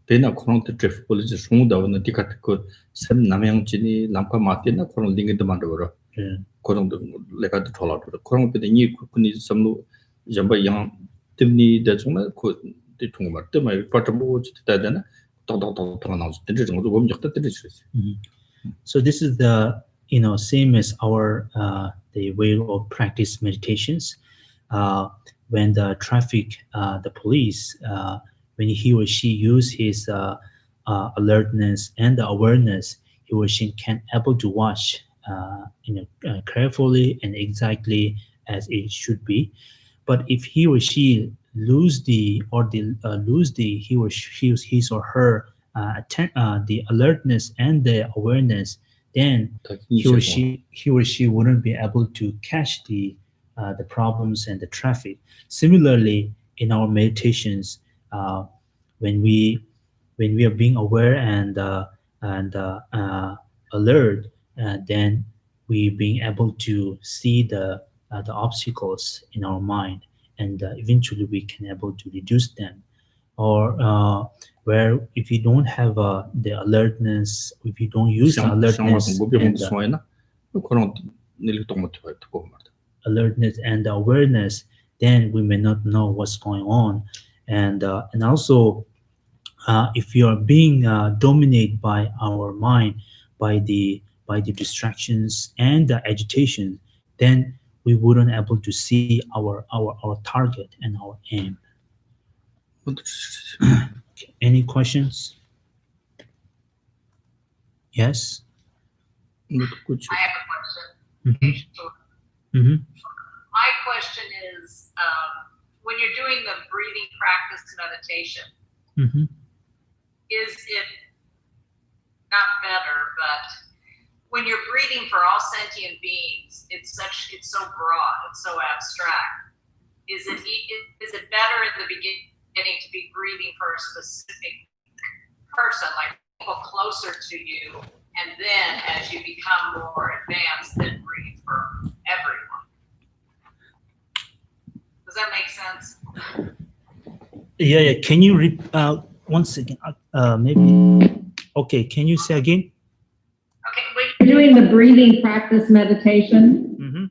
배나 코로나 트래픽 폴리스 송다는 디카트 그샘 남양진이 람카 마티나 코로나 링게도 만들어 코로나도 레가도 돌아도 코로나 때니 그니 섬로 잠바 양 때문에 대중은 그 대통령 말때 말 빠져보고 되다잖아 또또또 나오지 되는 정도 보면 적다 되지. So this is the same as our the way of practice meditations. When the traffic, the police, when he or she use his alertness and the awareness, he or she can able to watch carefully and exactly as it should be. But if he or she lose the he or she his or her the alertness and the awareness, then he or she wouldn't be able to catch the problems and the traffic. Similarly, in our meditations, when we are being aware and alert, then we being able to see the obstacles in our mind, and eventually we can able to reduce them. Or where if you don't have the alertness, if you don't use the alertness and the awareness, then we may not know what's going on. And also, if you are being dominated by our mind, by the distractions and the agitation, then we wouldn't able to see our target and our aim. Any questions? Yes? I have a question. Mm-hmm. My question is, when you're doing the breathing practice meditation, is it not better, but when you're breathing for all sentient beings, it's so broad, it's so abstract. Is it better in the beginning to be breathing for a specific person, like people closer to you, and then as you become more advanced, then breathe for everyone? Does that make sense? Yeah. Can you once again? Maybe. Okay. Can you say again? Okay. When you're doing the breathing practice meditation,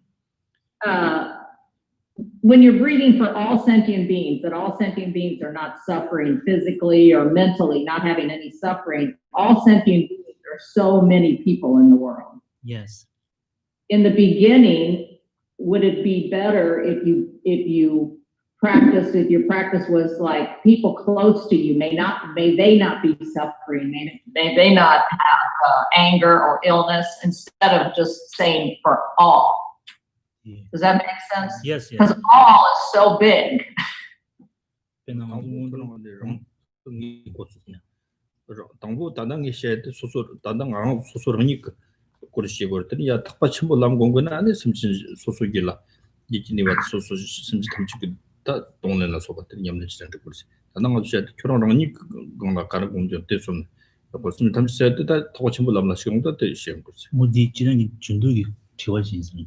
when you're breathing for all sentient beings, that all sentient beings are not suffering physically or mentally, not having any suffering. All sentient beings, there are so many people in the world. Yes. In the beginning, would it be better if your practice was like people close to you may they not be suffering, may they not have anger or illness, instead of just saying for all? Yeah. Does that make sense? Yes. Because all is so big. 당부 다당이 셰드 소소 다당 안 소소르니 그렇지 버더니 야 탁받침 볼람 공부는 안에 심지 소소길라 이기니 와 소소 심지 탐지기 다 동네나 소바들이 냠는 지한테 그렇지 다당 아주 셰드 결혼랑이 그가 가는 공전 때좀 벌써 탐지 셰드 다 탁받침 볼람나 시험도 때 시험 그렇지 뭐디 지난기 준도기 지워진 생이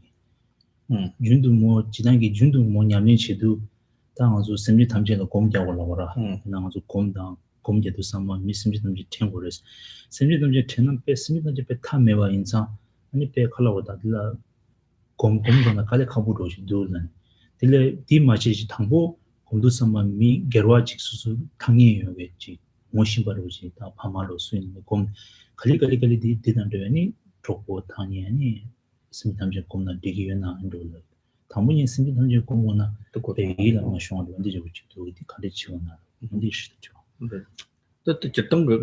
준도 뭐 지난기 준도 뭐 냠는 시도 당아주 심지 탐지가 공자고 올라와라 나가서 공제도 상관 미심지 탐지 탱고레스 심지 탐지 탱은 배 심지 탐지 배 탐매와 인상 아니 배 칼라보다 들라 공공거나 칼에 가부로지 도는 들레 디마치 당보 공도 상관 미 게르와직 수수 당이요겠지 모신바로지 다 파마로 수있는 공 칼리칼리 디단되니 tropo 타니아니 심지 탐지 공나 되기요나 안도를 당분이 심지 탐지 공고나 또 배이라 마숑도 언제죠 또 어디 가르치거나 언제 시죠 또 저떤 거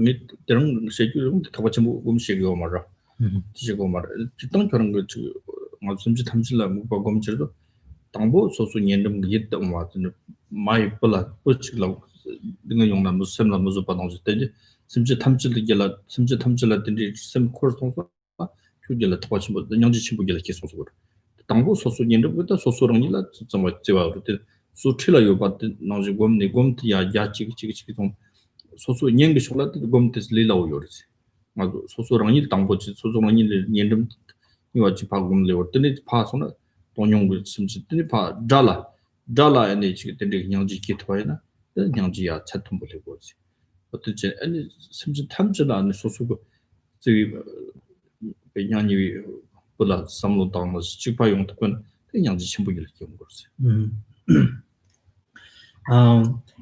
그런 세규를 탁받침 음식이고 말아 지고 말아 저떤 그런 거 무슨지 탐질라 뭐 검지도 당보 소소 년름 있다 맞는 마이 플라 뿌치라 등의 용나 무슨 무슨 받아서 되지 심지 탐질도 gel라 심지 탐질라 된지 심 코스 통과 규gel라 탁받침 뭐 영지 친구gel라 계속 서 당보 소소 년름부터 소소랑 일라 좀 제와 그때 수틀라 요바데 나지 곰니 곰티야 야치기 좀 소소 년기 쇼라데 곰티스 리라오 요르지 맞아 소소랑 일 당보지 소소랑 일 년름 이와지 바곰레 어떤 파소나 동용을 심지 뜨니 파 달라 에너지 되게 양지 기토이나 양지야 차통 보고 거지 어떻게 아니 심지 탐지도 않는 소수고 저기 그냥이 보다 삼로 당는 직파용 특권 그냥지 전부 이렇게 온 거지.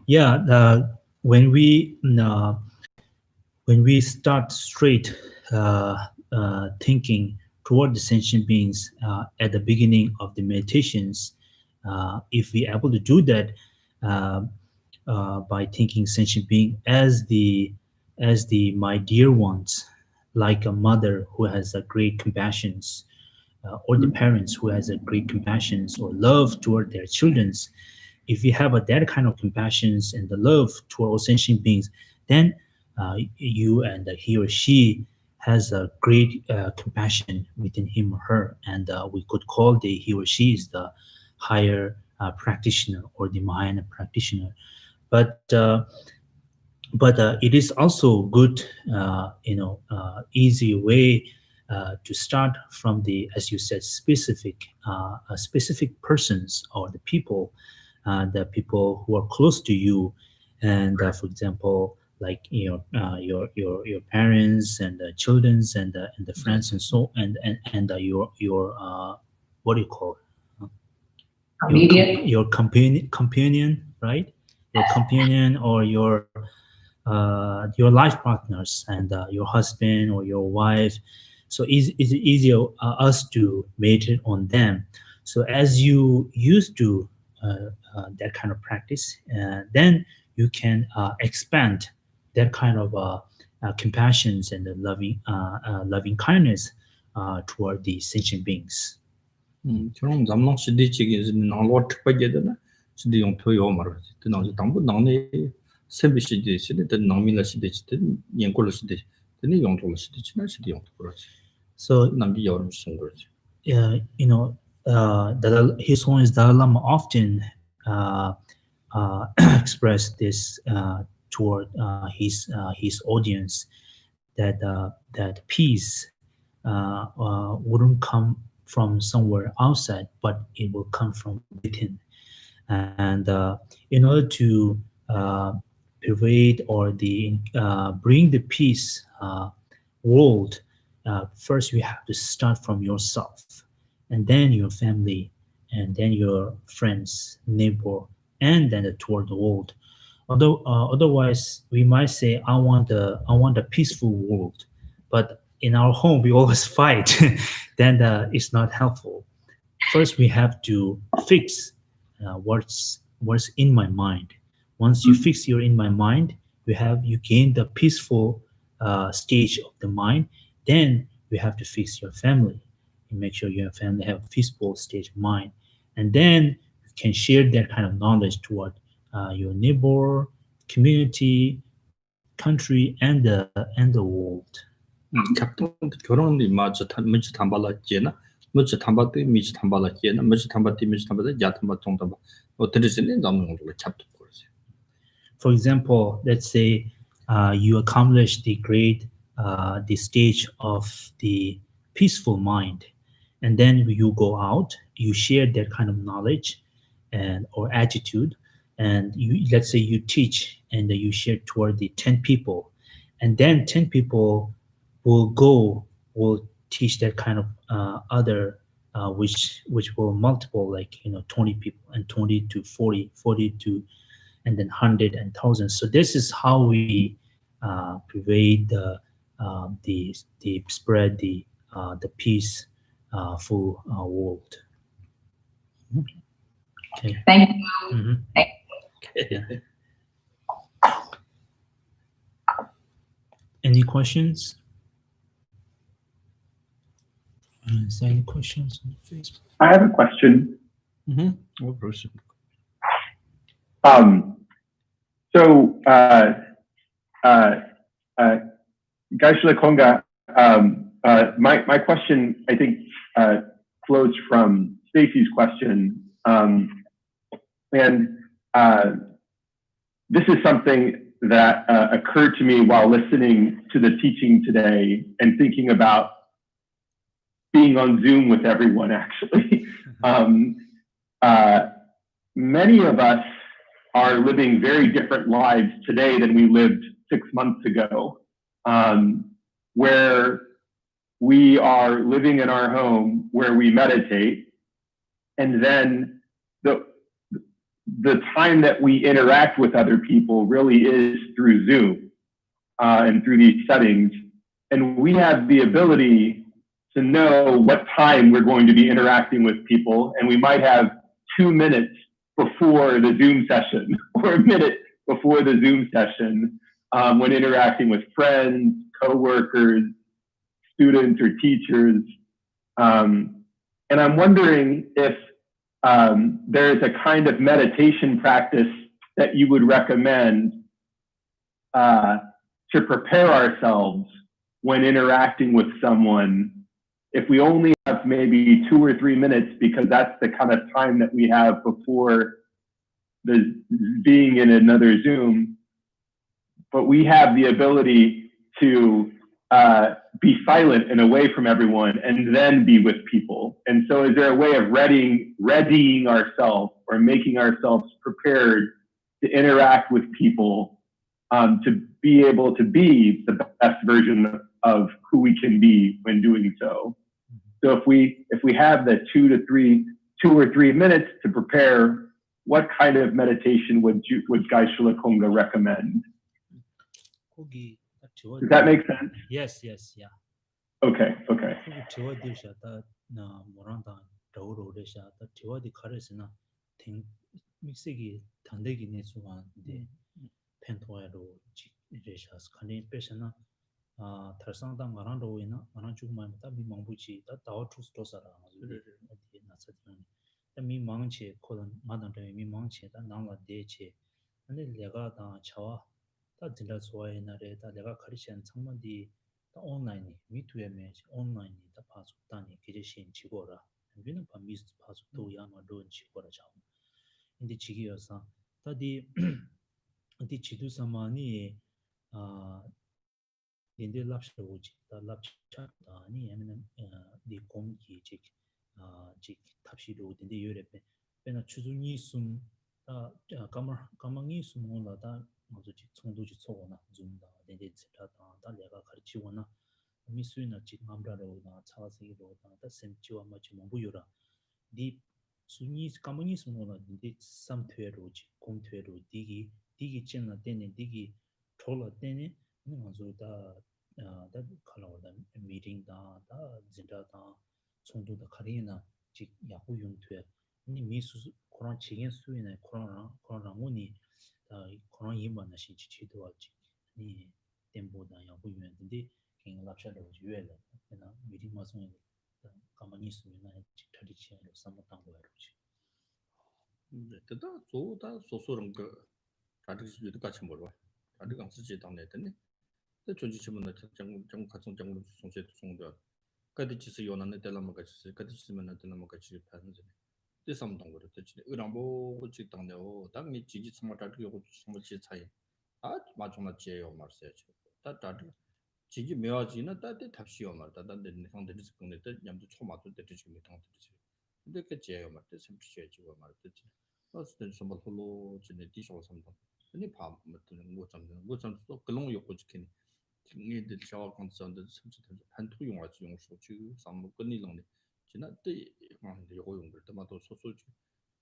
Yeah, when we start straight thinking toward the sentient beings at the beginning of the meditations, if we are able to do that by thinking sentient being as the my dear ones, like a mother who has a great compassions, or the parents who has a great compassions or love toward their children's. If we have that kind of compassions and the love toward all sentient beings, then you and he or she has a great compassion within him or her, and we could call he or she is the higher practitioner or the Mahayana practitioner. But it is also good, easy way to start from the, as you said, specific persons or the people who are close to you, and for example, like your parents and the childrens and the friends and so and your what do you call it? Your companion, right? Your companion or your life partners and your husband or your wife. So it's easier us to meditate on them. So as you used to that kind of practice, then you can expand that kind of compassions and the loving kindness toward the sentient beings. 저런 남랑 시대지기 나로 특별히는 시대 용토요 말하지. 그나저 당부 나네 세비 시대 시대 남민의 시대 시대 연골의 시대 근데 용토의 시대 지난 시대 용토 그렇지. So 남비 여름 쓴 거지. His Holiness Dalai Lama often expressed this toward his audience, that peace wouldn't come from somewhere outside, but it will come from within. And in order to pervade or bring the peace world, first you have to start from yourself, and then your family, and then your friends, neighbor, and then toward the world. Although otherwise we might say, I want a peaceful world, but in our home we always fight. Then it's not helpful. First we have to fix what's in my mind. Once you fix your in my mind, you gain the peaceful stage of the mind. Then you have to fix your family and make sure your family have a peaceful stage of mind, and then you can share that kind of knowledge toward your neighbor, community, country, and the world. 결혼이 맞아 미치 담발라지나 미치 담바데 미치 담발라지나 미치 담바데 미치 담바데 야탐바 정담바 어떻게지는 남는 걸로 잡고 그러지. For example, let's say you accomplish the stage of the peaceful mind, and then you go out, you share that kind of knowledge and or attitude, and let's say you teach and you share toward the 10 people, and then 10 people will teach that kind of other which will multiple, like 20 people, and 20 to 40 to, and then 100 and 1,000. So this is how we pervade the spread the peace full world. Okay. Thank you. Okay. Any questions? Is there any questions on Facebook? I have a question. What person? So, Gaishla Konga, my question, I think, flows from Stacy's question. And this is something that occurred to me while listening to the teaching today and thinking about being on Zoom with everyone, actually. Many of us are living very different lives today than we lived 6 months ago, where we are living in our home, where we meditate, and then the time that we interact with other people really is through Zoom and through these settings. And we have the ability to know what time we're going to be interacting with people. And we might have 2 minutes before the Zoom session or a minute before the Zoom session when interacting with friends, coworkers, students, or teachers. And I'm wondering if there's a kind of meditation practice that you would recommend to prepare ourselves when interacting with someone, if we only have maybe 2 or 3 minutes, because that's the kind of time that we have before being in another Zoom, but we have the ability to be silent and away from everyone and then be with people. And so is there a way of readying ourselves or making ourselves prepared to interact with people, to be able to be the best version of who we can be when doing so? So if we have the 2 or 3 minutes to prepare, what kind of meditation would Geshe-la Kongda recommend? Does that make sense? Yes, yeah. Okay. 온라인이 미투에메 온라인이 다 파수단이 기재신 지고라 우리는 밤미스 파수도 야마도 지고라 자 근데 지기여서 다디 디 지두사마니 인데 랍스로지 다 랍차다니 아니면 디 공기 즉 탑시도 인데 유럽에 배나 추중이 숨다 가망이 숨을다 먼저 총도지 초고나 좀다 인데 지다다 다 내가 가르치고나 미수이나 지금 함라로나 차와세기로나 다 셈치와 맞지 뭐부여라 디 순이 가망이 숨을나 인데 삼퇴로지 공퇴로 디기 찐나 때네 디기 톨라 때네 먼저 다 칼로다 미팅 다 진다다 총도다 카리나 직 야구 용퇴 니 미수 코로나 지gen 수이네 코로나 오니 코로나 이만나 시치도 왔지 니 템보다 야구 용인데 긴 랍샤로 주에라 나 미팅 마송에 가만히 있으면 tradition으로 삼았던 거야로지 대다 조다 소소런 거 다들 같이 몰라 다들 강스지 당내더니 그 존재치면 정 같은 정도 송제 송도 까디치스 요나네 텔라마가치 까디치스면 텔라마가치 파는데 대삼동 거를 뜻이 의랑보 지 당내오 당니 지지 참마다도 요거 참마지 차이 맞으나 지요 말세요 다다들 지지 매화지나 따대 답시요 말다 단데 상대들 근데 냠도 초마도 때 지금 당들지 근데 그 지요 말때 심피셔지고 말듯이 어쨌든 좀 홀로 지네 디쇼 삼다 근데 밤 같은 거 잡는 또 그런 요거 지킨 니들 샤워 컨선데甚至한투 용화지 용소지 삼무 끝니랑네 지나 때 근데 요거 용들 때마다 소소지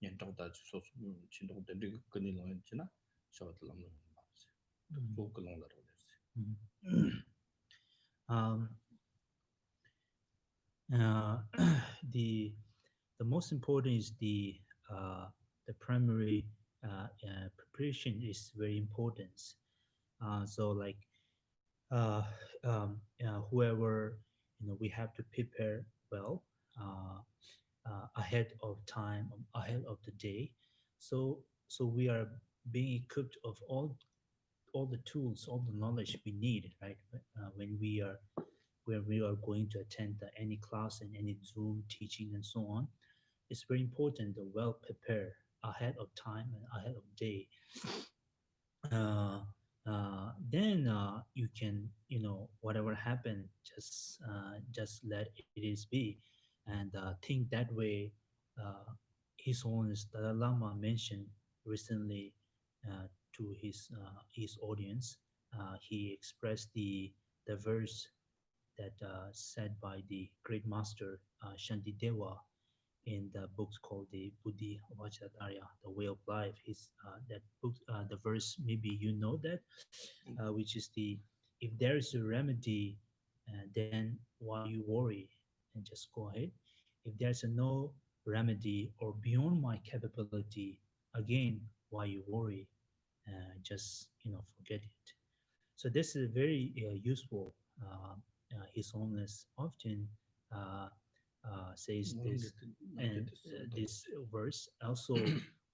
연장다 소소 진동 때 끝니랑 지나 샤워들 남는 맞지 또 그런 거라고 했어요 the most important is the primary preparation is very important. So like whoever we have to prepare well ahead of time, ahead of the day. So we are being equipped of all the tools, all the knowledge we need, right? When we are going to attend any class and any Zoom teaching and so on, it's very important to well prepare ahead of time and ahead of day. Then you can, whatever happened, just let it is be, and think that way. His Holiness Dalai Lama mentioned recently to his audience he expressed the verse that said by the great master Shantideva in the book called the Buddhi Vajradharya, the Way of Life. His that book, the verse maybe you know that, which is the if there is a remedy, then why you worry and just go ahead. If there's no remedy or beyond my capability, again why you worry? Just forget it. So this is very useful. His Holiness often uh, says this, and this verse also.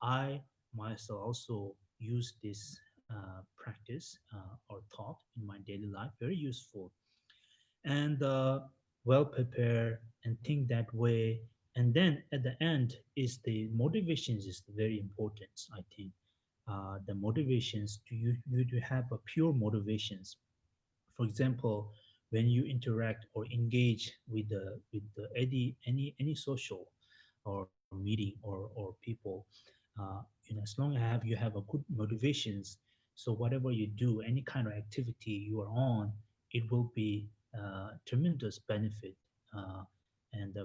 I myself also use this practice or thought in my daily life. Very useful, and well prepared and think that way. And then at the end is the motivations is very important. I think the motivations you to have a pure motivations. For example, when you interact or engage with the any social or meeting or people, as long as you have a good motivations, so whatever you do, any kind of activity you are on, it will be tremendous benefit, and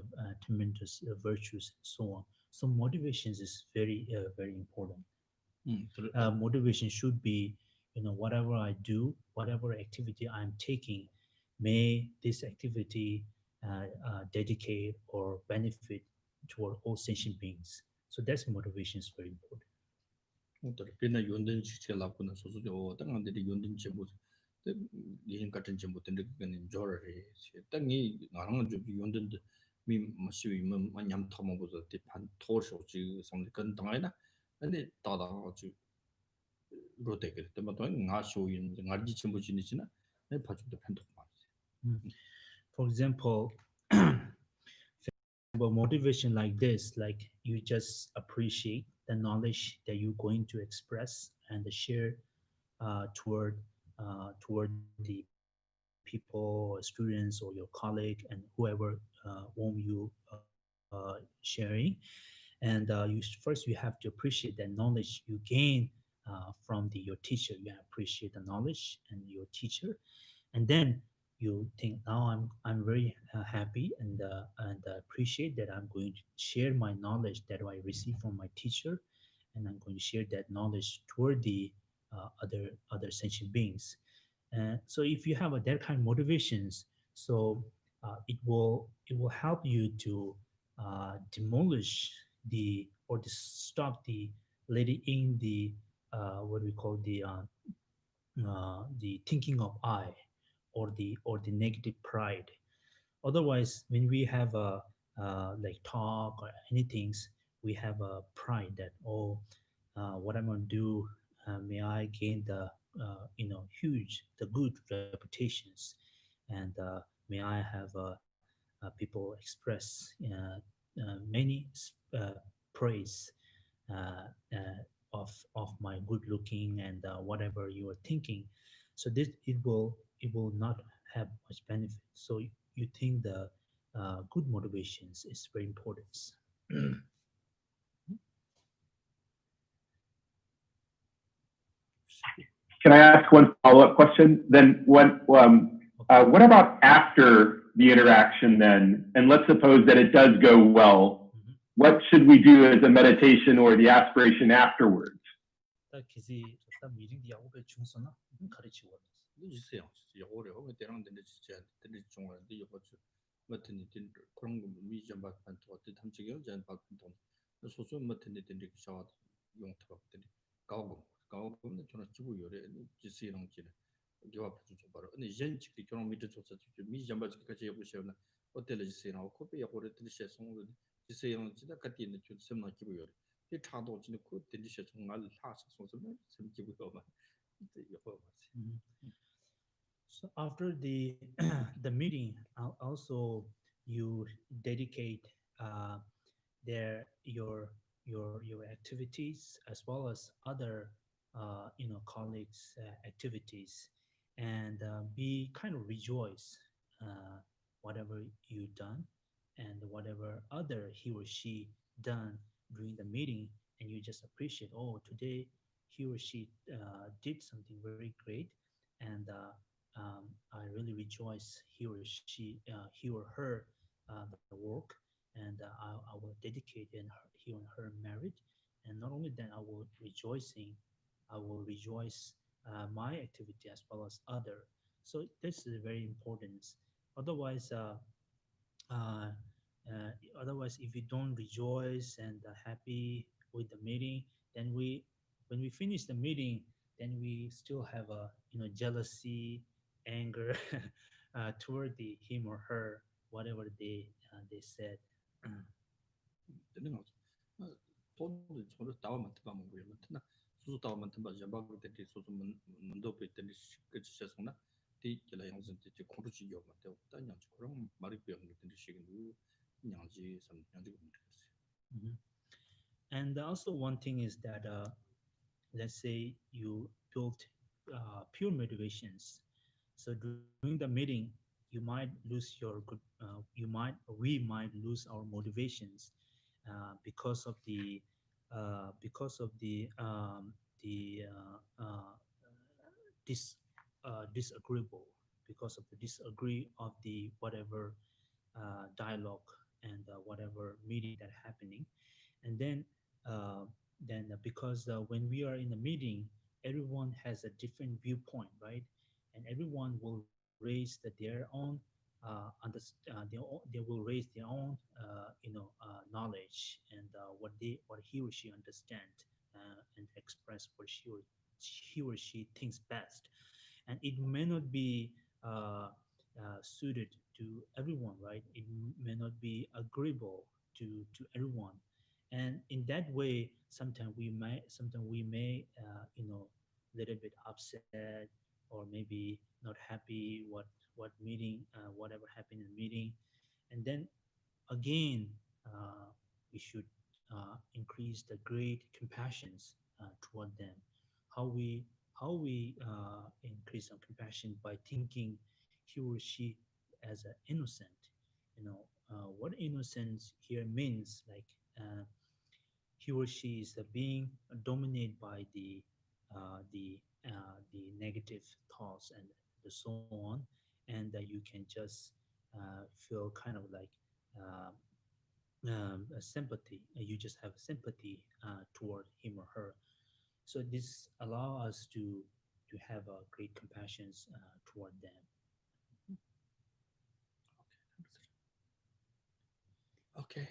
tremendous virtues and so on. So motivations is very important. Motivation should be, whatever I do, whatever activity I'm taking, may this activity dedicate or benefit toward all sentient beings. So that's motivation is very important. 그러나 연든 지체라고는 소소죠. 땅한테도 연든 제보 이 같은 제보 된데 그는 저를 땅이 나랑은 좀 연든 미 마시위 만 냠타모 보자 대판 토쇼 지 상대 건 당하나 근데 다다 지 로데게 때마다 nga 쇼인 nga 지 전부 지니지나 내 봐주도 편도 많지. For example, about motivation like this, like you just appreciate the knowledge that you're going to express and share toward the people or students or your colleague and whoever whom you sharing. And first you have to appreciate that knowledge you gain from your teacher. You appreciate the knowledge and your teacher, and then you think, now I'm very happy and appreciate that I'm going to share my knowledge that I received from my teacher, and I'm going to share that knowledge toward the other sentient beings. So if you have that kind of motivations, so it will help you to demolish or to stop the letting in what we call the thinking of I, or the negative pride. Otherwise, when we have a like talk or anything, we have a pride that, what I'm going to do, may I gain the huge the good reputations, and may I have people express many praise of my good looking and whatever you are thinking. So this it will not have much benefit. So you think the good motivations is very important. Can I ask one follow-up question? Then what about after the interaction then? And let's suppose that it does go well. What should we do as a meditation or the aspiration afterwards? 있어요. 오래 오래 대랑 되는 진짜 되는 중간에 이거죠. 같은 이 그런 거 미전 받는 또 어떤 탐지경 전 받는 돈. 소소 같은 데 되는 샤워 용토들이 가고 저는 주고 요래 지시랑 지는 이거 앞에 좀 봐라. 근데 전직 그런 밑에 조사 좀 미전 받기까지 해 보시면 어때를 지시랑 코피 요래 들으셔 송을 지시랑 지다 같이 있는 좀 sem나 기고 요래. 이 차도 지는 그 들으셔 정말 사서 송을 sem기고 봐. 이거 So after the the meeting, also you dedicate your activities as well as other colleagues' activities, and be kind of rejoice whatever you done and whatever other he or she done during the meeting, and you just appreciate, today he or she did something very great, and I really rejoice he or her the work, and I will dedicate he or her merit, and not only that, I will rejoice my activity as well as other. So this is very important. Otherwise, uh, otherwise, if we don't rejoice and happy with the meeting, then when we finish the meeting, then we still have a jealousy, anger toward him or her, whatever they said. 되는 거죠. 돈 저를 다와만 봐 먹고요. 맞나? 수수 다와만 봐 잡아볼 때 수수 문도 뺐더니 그 지셔서나 뒤에라 양선 뒤에 코르지 요만 되고 딴 양지 그럼 말이 배우는 데 시기도 양지 선 양지 Mhm. And also one thing is that let's say you built pure motivations. So during the meeting, you might lose your good. We might lose our motivations because of the dis disagreeable, because of the disagree of the whatever dialogue and whatever meeting that happening. And then because when we are in a meeting, everyone has a different viewpoint, right? And everyone will raise their own they will raise their own knowledge, and what he or she understand, and express what he or she thinks best, and it may not be suited to everyone, right? It may not be agreeable to everyone, and in that way, sometimes we may little bit upset, or maybe not happy what meeting whatever happened in the meeting, and then again we should increase the great compassions toward them. How we increase our compassion by thinking he or she as an innocent. What innocence here means, like he or she is the being dominated by the negative thoughts and the so on, and that you can just feel kind of like a sympathy. You just have sympathy toward him or her. So this allow us to have a great compassion toward them. Okay.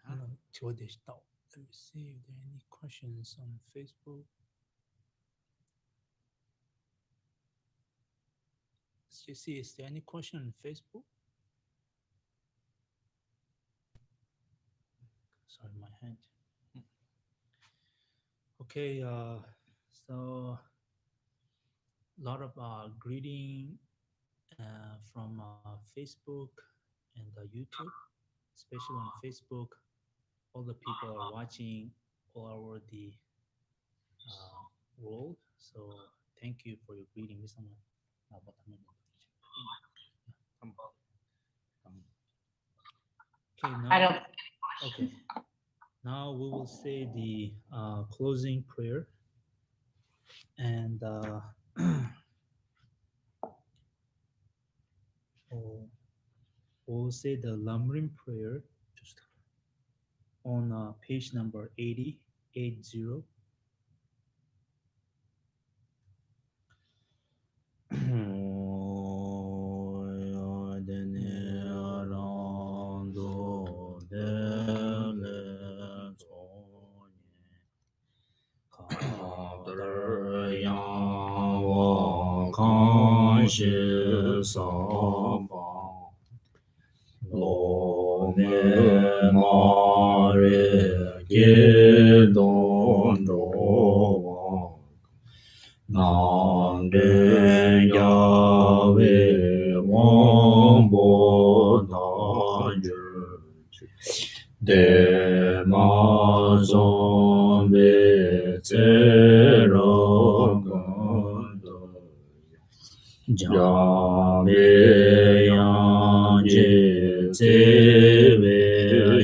Let me see if there are any questions on Facebook. JC, is there any question on Facebook? Sorry, my hand. Okay, so a lot of greeting from Facebook and YouTube, especially on Facebook. All the people are watching all over the world. So thank you for your greeting. Okay, I now, don't. okay. Now we will say the closing prayer, and we'll say the Lamrim prayer on page number 80. Lo me ma re ge don ro nam de ya we won bo da ju de ma zon be ze ro gon do ja me yang je ze we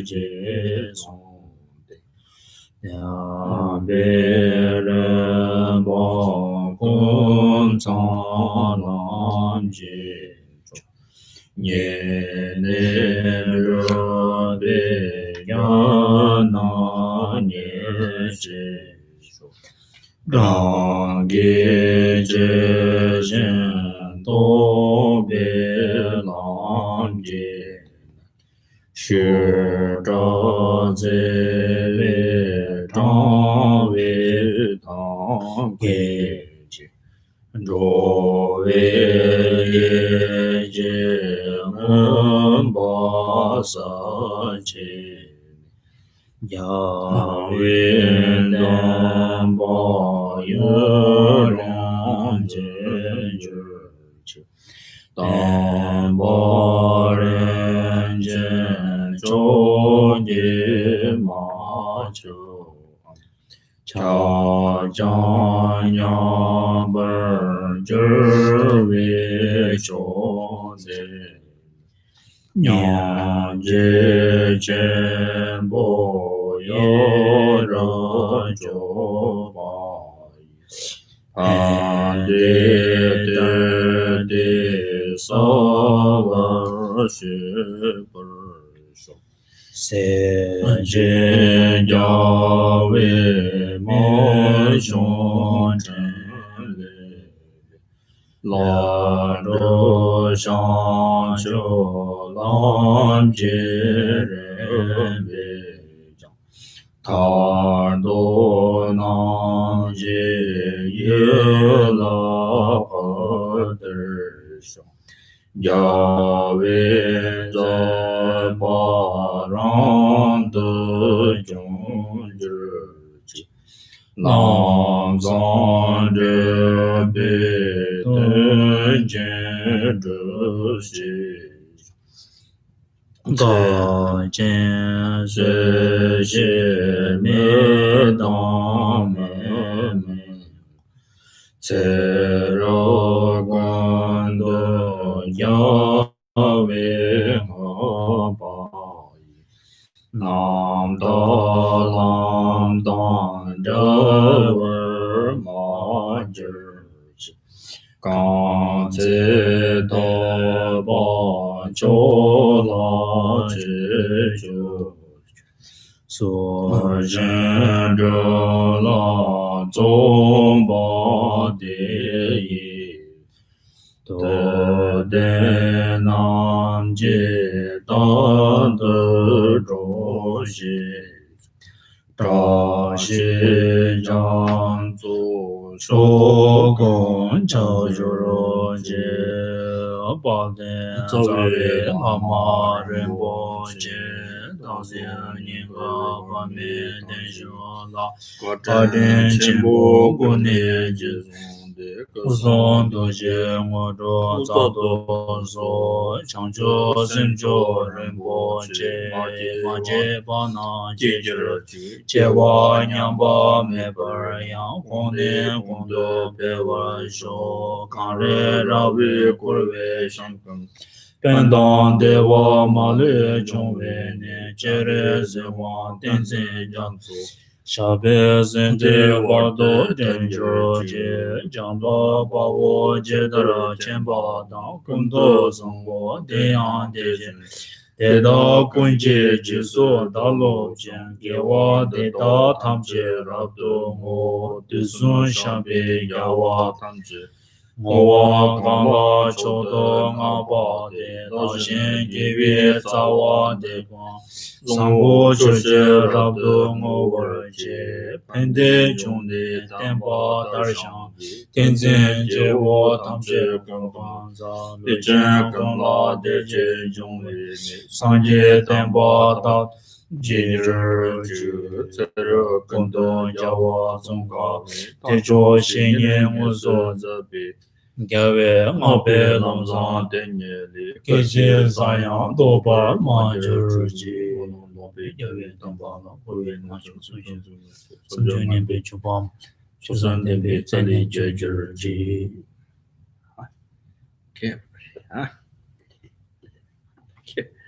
je song de ya be re bo gong chang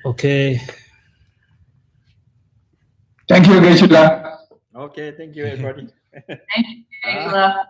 Okay. Thank you, Geshe-la. Okay, thank you, everybody. Thank you, Angela.